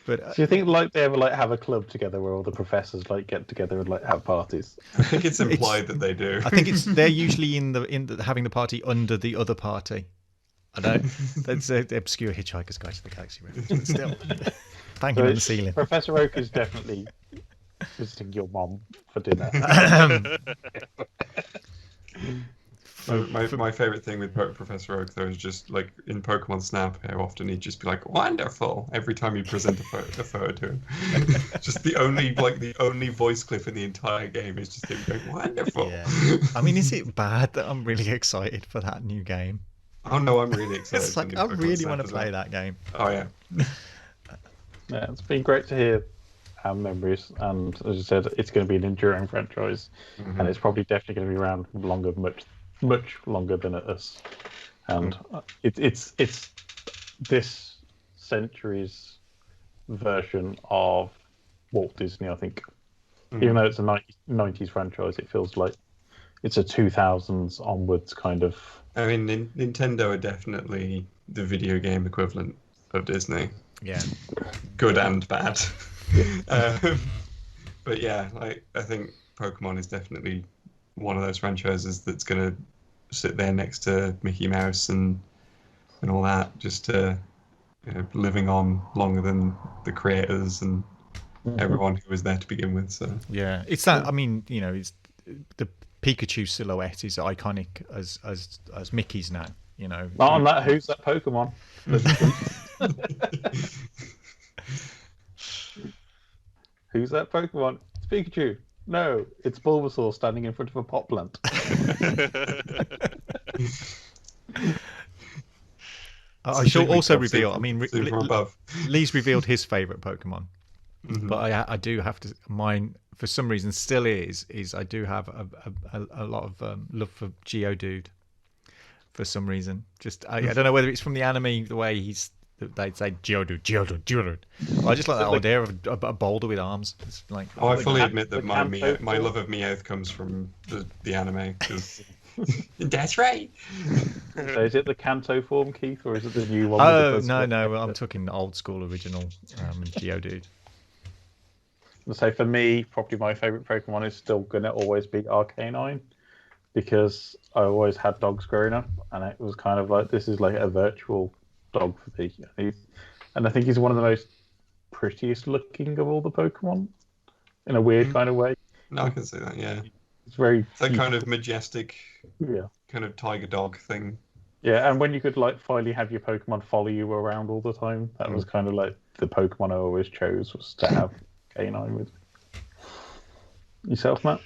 But do you think they ever have a club together where all the professors get together and have parties? I think it's implied that they do. I think they're usually in the having the party under the other party. I know that's an obscure Hitchhiker's Guide to the Galaxy reference, but still, banging on the ceiling. Professor Oak is definitely visiting your mom for dinner. My favourite thing with Professor Oak, though, is just like in Pokemon Snap, how often he'd just be like, "Wonderful!" every time you present a photo to him. Just the only voice clip in the entire game is just him going, "Wonderful." Yeah. I mean, is it bad that I'm really excited for that new game? Oh no, I'm really excited. It's like I really want to play that game. Oh yeah. Yeah, it's been great to hear our memories, and as I said, it's going to be an enduring franchise, and it's probably definitely going to be around much longer than us. And it's this century's version of Walt Disney, I think. Even though it's a 90s franchise, it feels like it's a 2000s onwards kind of. I mean, Nintendo are definitely the video game equivalent of Disney. Yeah. Good and bad. But yeah, I think Pokemon is definitely one of those franchises that's going to sit there next to Mickey Mouse and all that, just living on longer than the creators and everyone who was there to begin with. So yeah, it's that. I mean, it's the Pikachu silhouette is iconic as Mickey's now. Not on that. Who's that Pokemon? Who's that Pokemon? It's Pikachu. No, it's Bulbasaur standing in front of a pot plant. I shall also reveal. I mean, Leigh's revealed his favourite Pokemon, but I do have to. Mine, for some reason, still is I do have a lot of love for Geodude. For some reason, I don't know whether it's from the anime, the way they'd say Geodude. I just like that idea of a boulder with arms. It's like, I fully admit that my love of Meowth comes from the anime, because That's right. So is it the Kanto form, Keith, or is it the new one? Oh, no, I'm talking old school original Geodude. So for me, probably my favourite Pokemon is still going to always be Arcanine, because I always had dogs growing up, and it was kind of like, this is like a virtual dog for me. And I think he's one of the most prettiest looking of all the Pokemon, in a weird kind of way. No, I can see that, yeah. It's very... That kind of majestic, yeah, kind of tiger dog thing. Yeah, and when you could like finally have your Pokemon follow you around all the time, that was kind of like the Pokemon I always chose, was to have Canine with. Yourself, Matt?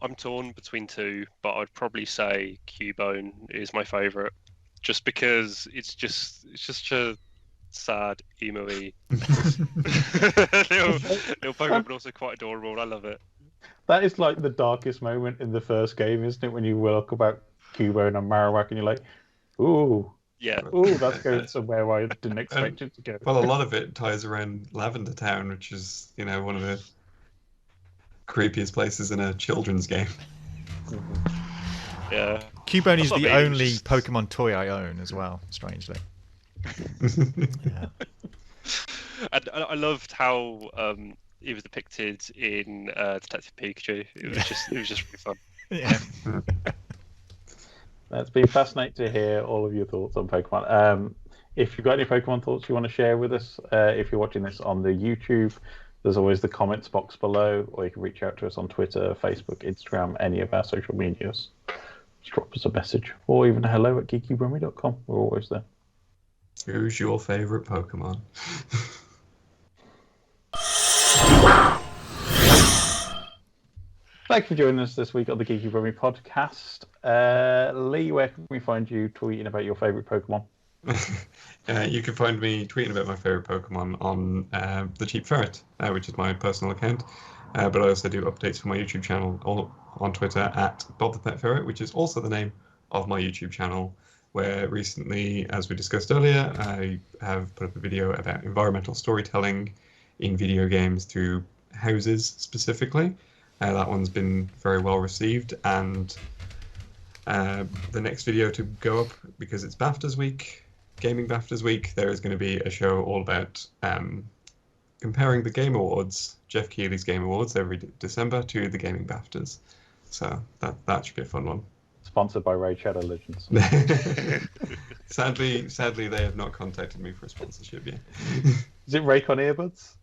I'm torn between two, but I'd probably say Cubone is my favourite, just because it's just a sad, emo-y little Pokemon, but also quite adorable. And I love it. That is like the darkest moment in the first game, isn't it? When you look about Cubone and Marowak, and you're like, "Ooh, yeah, ooh, that's going somewhere where I didn't expect it to go." Well, a lot of it ties around Lavender Town, which is, one of the creepiest places in a children's game. Yeah. Cubone is the only Pokemon toy I own as well, strangely. Yeah. And I loved how he was depicted in Detective Pikachu. It was just really fun. Yeah. It's been fascinating to hear all of your thoughts on Pokemon. If you've got any Pokemon thoughts you want to share with us, if you're watching this on the YouTube, there's always the comments box below, or you can reach out to us on Twitter, Facebook, Instagram, any of our social medias. Just drop us a message, or even hello at geekybrummie.com. We're always there. Who's your favourite Pokemon? Thanks for joining us this week on the Geeky Brummie Podcast. Leigh, where can we find you tweeting about your favourite Pokemon? You can find me tweeting about my favourite Pokemon on the Cheap Ferret, which is my personal account. But I also do updates for my YouTube channel on Twitter at BobThePetFerret, which is also the name of my YouTube channel, where recently, as we discussed earlier, I have put up a video about environmental storytelling in video games through houses specifically. That one's been very well received, and the next video to go up, because it's BAFTAs week, Gaming BAFTAs week, there is going to be a show all about comparing the Game Awards, Jeff Keighley's Game Awards every December, to the Gaming BAFTAs. So that should be a fun one. Sponsored by Raid Shadow Legends. Sadly, they have not contacted me for a sponsorship yet. Is it Raycon earbuds?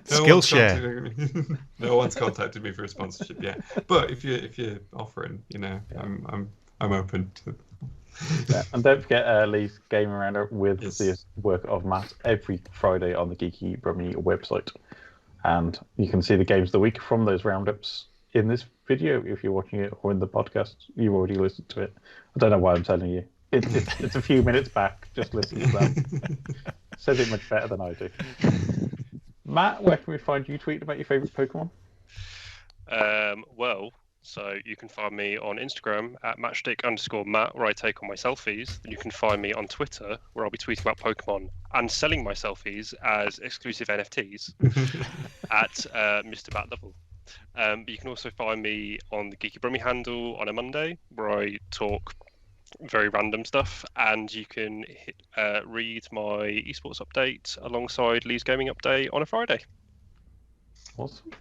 Skillshare. No one's contacted me for a sponsorship yet. But if you're offering, I'm open to. Yeah. And don't forget Leigh's Game Rounder with the work of Matt every Friday on the Geeky Brummie website. And you can see the games of the week from those roundups in this video. If you're watching it, or in the podcast, you've already listened to it. I don't know why I'm telling you. It's a few minutes back. Just listen to that. Says it much better than I do. Matt, where can we find you tweeting about your favourite Pokemon? So you can find me on Instagram at matchstick_Matt, where I take all my selfies. And you can find me on Twitter, where I'll be tweeting about Pokemon and selling my selfies as exclusive NFTs at Mr. Bat Level. But you can also find me on the Geeky Brummie handle on a Monday, where I talk very random stuff, and you can read my esports update alongside Leigh's gaming update on a Friday. Awesome.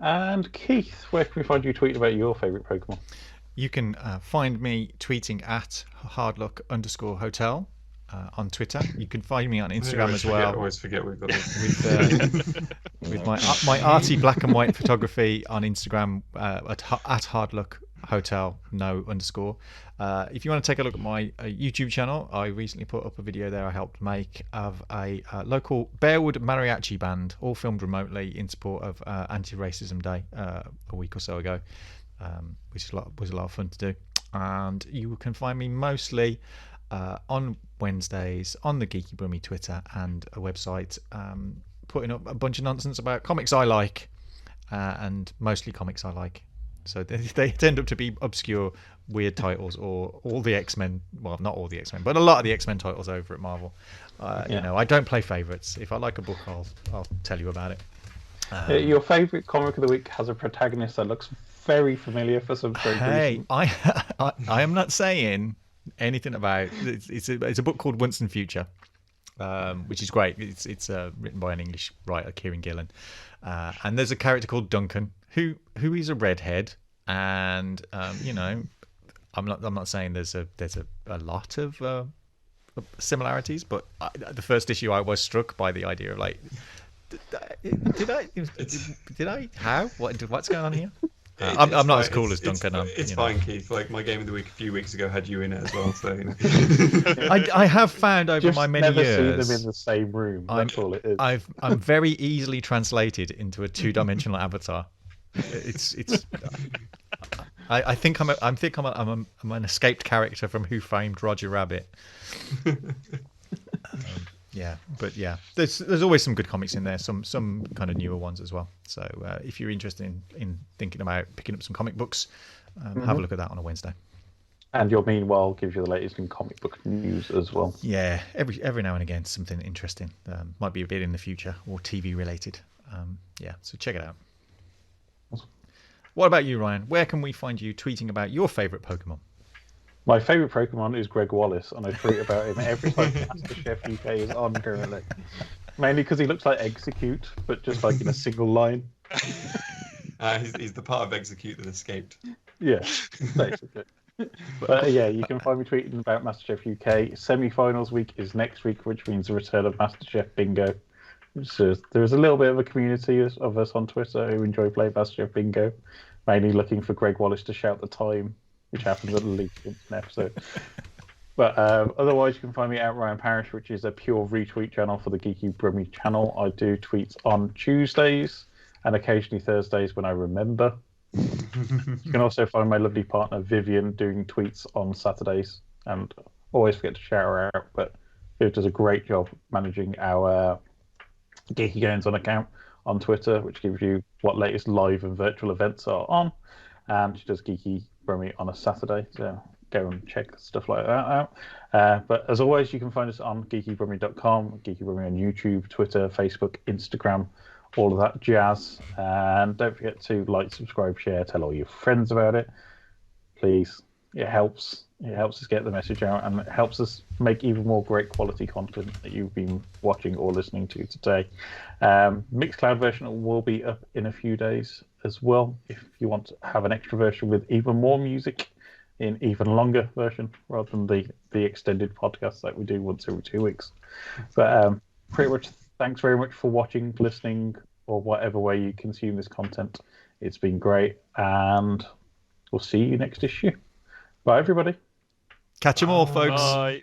And Keith, where can we find you tweeting about your favourite Pokemon? You can find me tweeting at hardluck_hotel on Twitter. You can find me on Instagram as well. I always forget we've got this. With my arty black and white photography on Instagram at hardluckhotel, no_. If you want to take a look at my YouTube channel, I recently put up a video there I helped make of a local Bearwood mariachi band, all filmed remotely in support of Anti-Racism Day a week or so ago, which was a lot of fun to do. And you can find me mostly on Wednesdays on the Geeky Brummie Twitter and a website, putting up a bunch of nonsense about comics I like, and mostly comics I like. So they tend up to be obscure, weird titles, or all the X-Men. Well, not all the X-Men, but a lot of the X-Men titles over at Marvel. I don't play favourites. If I like a book, I'll tell you about it. Your favourite comic of the week has a protagonist that looks very familiar for some strange reason. I am not saying anything about it's a book called Once and Future, which is great. It's written by an English writer, Kieran Gillen, and there's a character called Duncan who is a redhead, and I'm not saying there's a lot of similarities, but the first issue I was struck by the idea of like, did I how what's going on here? I'm not as cool as Duncan. It's fine, Keith. Like my game of the week a few weeks ago had you in it as well, so I have found over my many never years. See them in the same room. That's all it is. I'm very easily translated into a two-dimensional avatar. I think I'm an escaped character from Who Framed Roger Rabbit. There's always some good comics in there, some kind of newer ones as well. So if you're interested in thinking about picking up some comic books, have a look at that on a Wednesday. And your Meanwhile gives you the latest in comic book news as well. Yeah, every now and again something interesting. Might be a bit in the future or TV related. So check it out. Awesome. What about you, Ryan? Where can we find you tweeting about your favourite Pokemon? My favourite Pokemon is Greg Wallace, and I tweet about him every time MasterChef UK is on currently. Mainly because he looks like Execute, but just like in a single line. He's the part of Execute that escaped. Yeah, basically. But you can find me tweeting about MasterChef UK. Semi-finals week is next week, which means the return of MasterChef Bingo. So there's a little bit of a community of us on Twitter who enjoy playing MasterChef Bingo, mainly looking for Greg Wallace to shout the time, which happens at least in an episode. But otherwise, you can find me at Ryan Parrish, which is a pure retweet channel for the Geeky Brummie channel. I do tweets on Tuesdays and occasionally Thursdays when I remember. You can also find my lovely partner Vivian doing tweets on Saturdays, and always forget to shout her out. But Viv does a great job managing our Geeky Goings On account on Twitter, which gives you what latest live and virtual events are on. And she does Geeky Brummie on a Saturday, so go and check stuff like that out. But as always, you can find us on geekybrummie.com, Geeky Brummie on YouTube, Twitter, Facebook, Instagram, all of that jazz. And don't forget to like, subscribe, share, tell all your friends about it. Please, it helps. It helps us get the message out, and it helps us make even more great quality content that you've been watching or listening to today. Mixcloud version will be up in a few days as well, if you want to have an extra version with even more music in even longer version rather than the extended podcast that we do once every 2 weeks. But pretty much thanks very much for watching, listening, or whatever way you consume this content. It's been great, and we'll see you next issue. Bye, everybody. Catch 'em all, folks. Bye.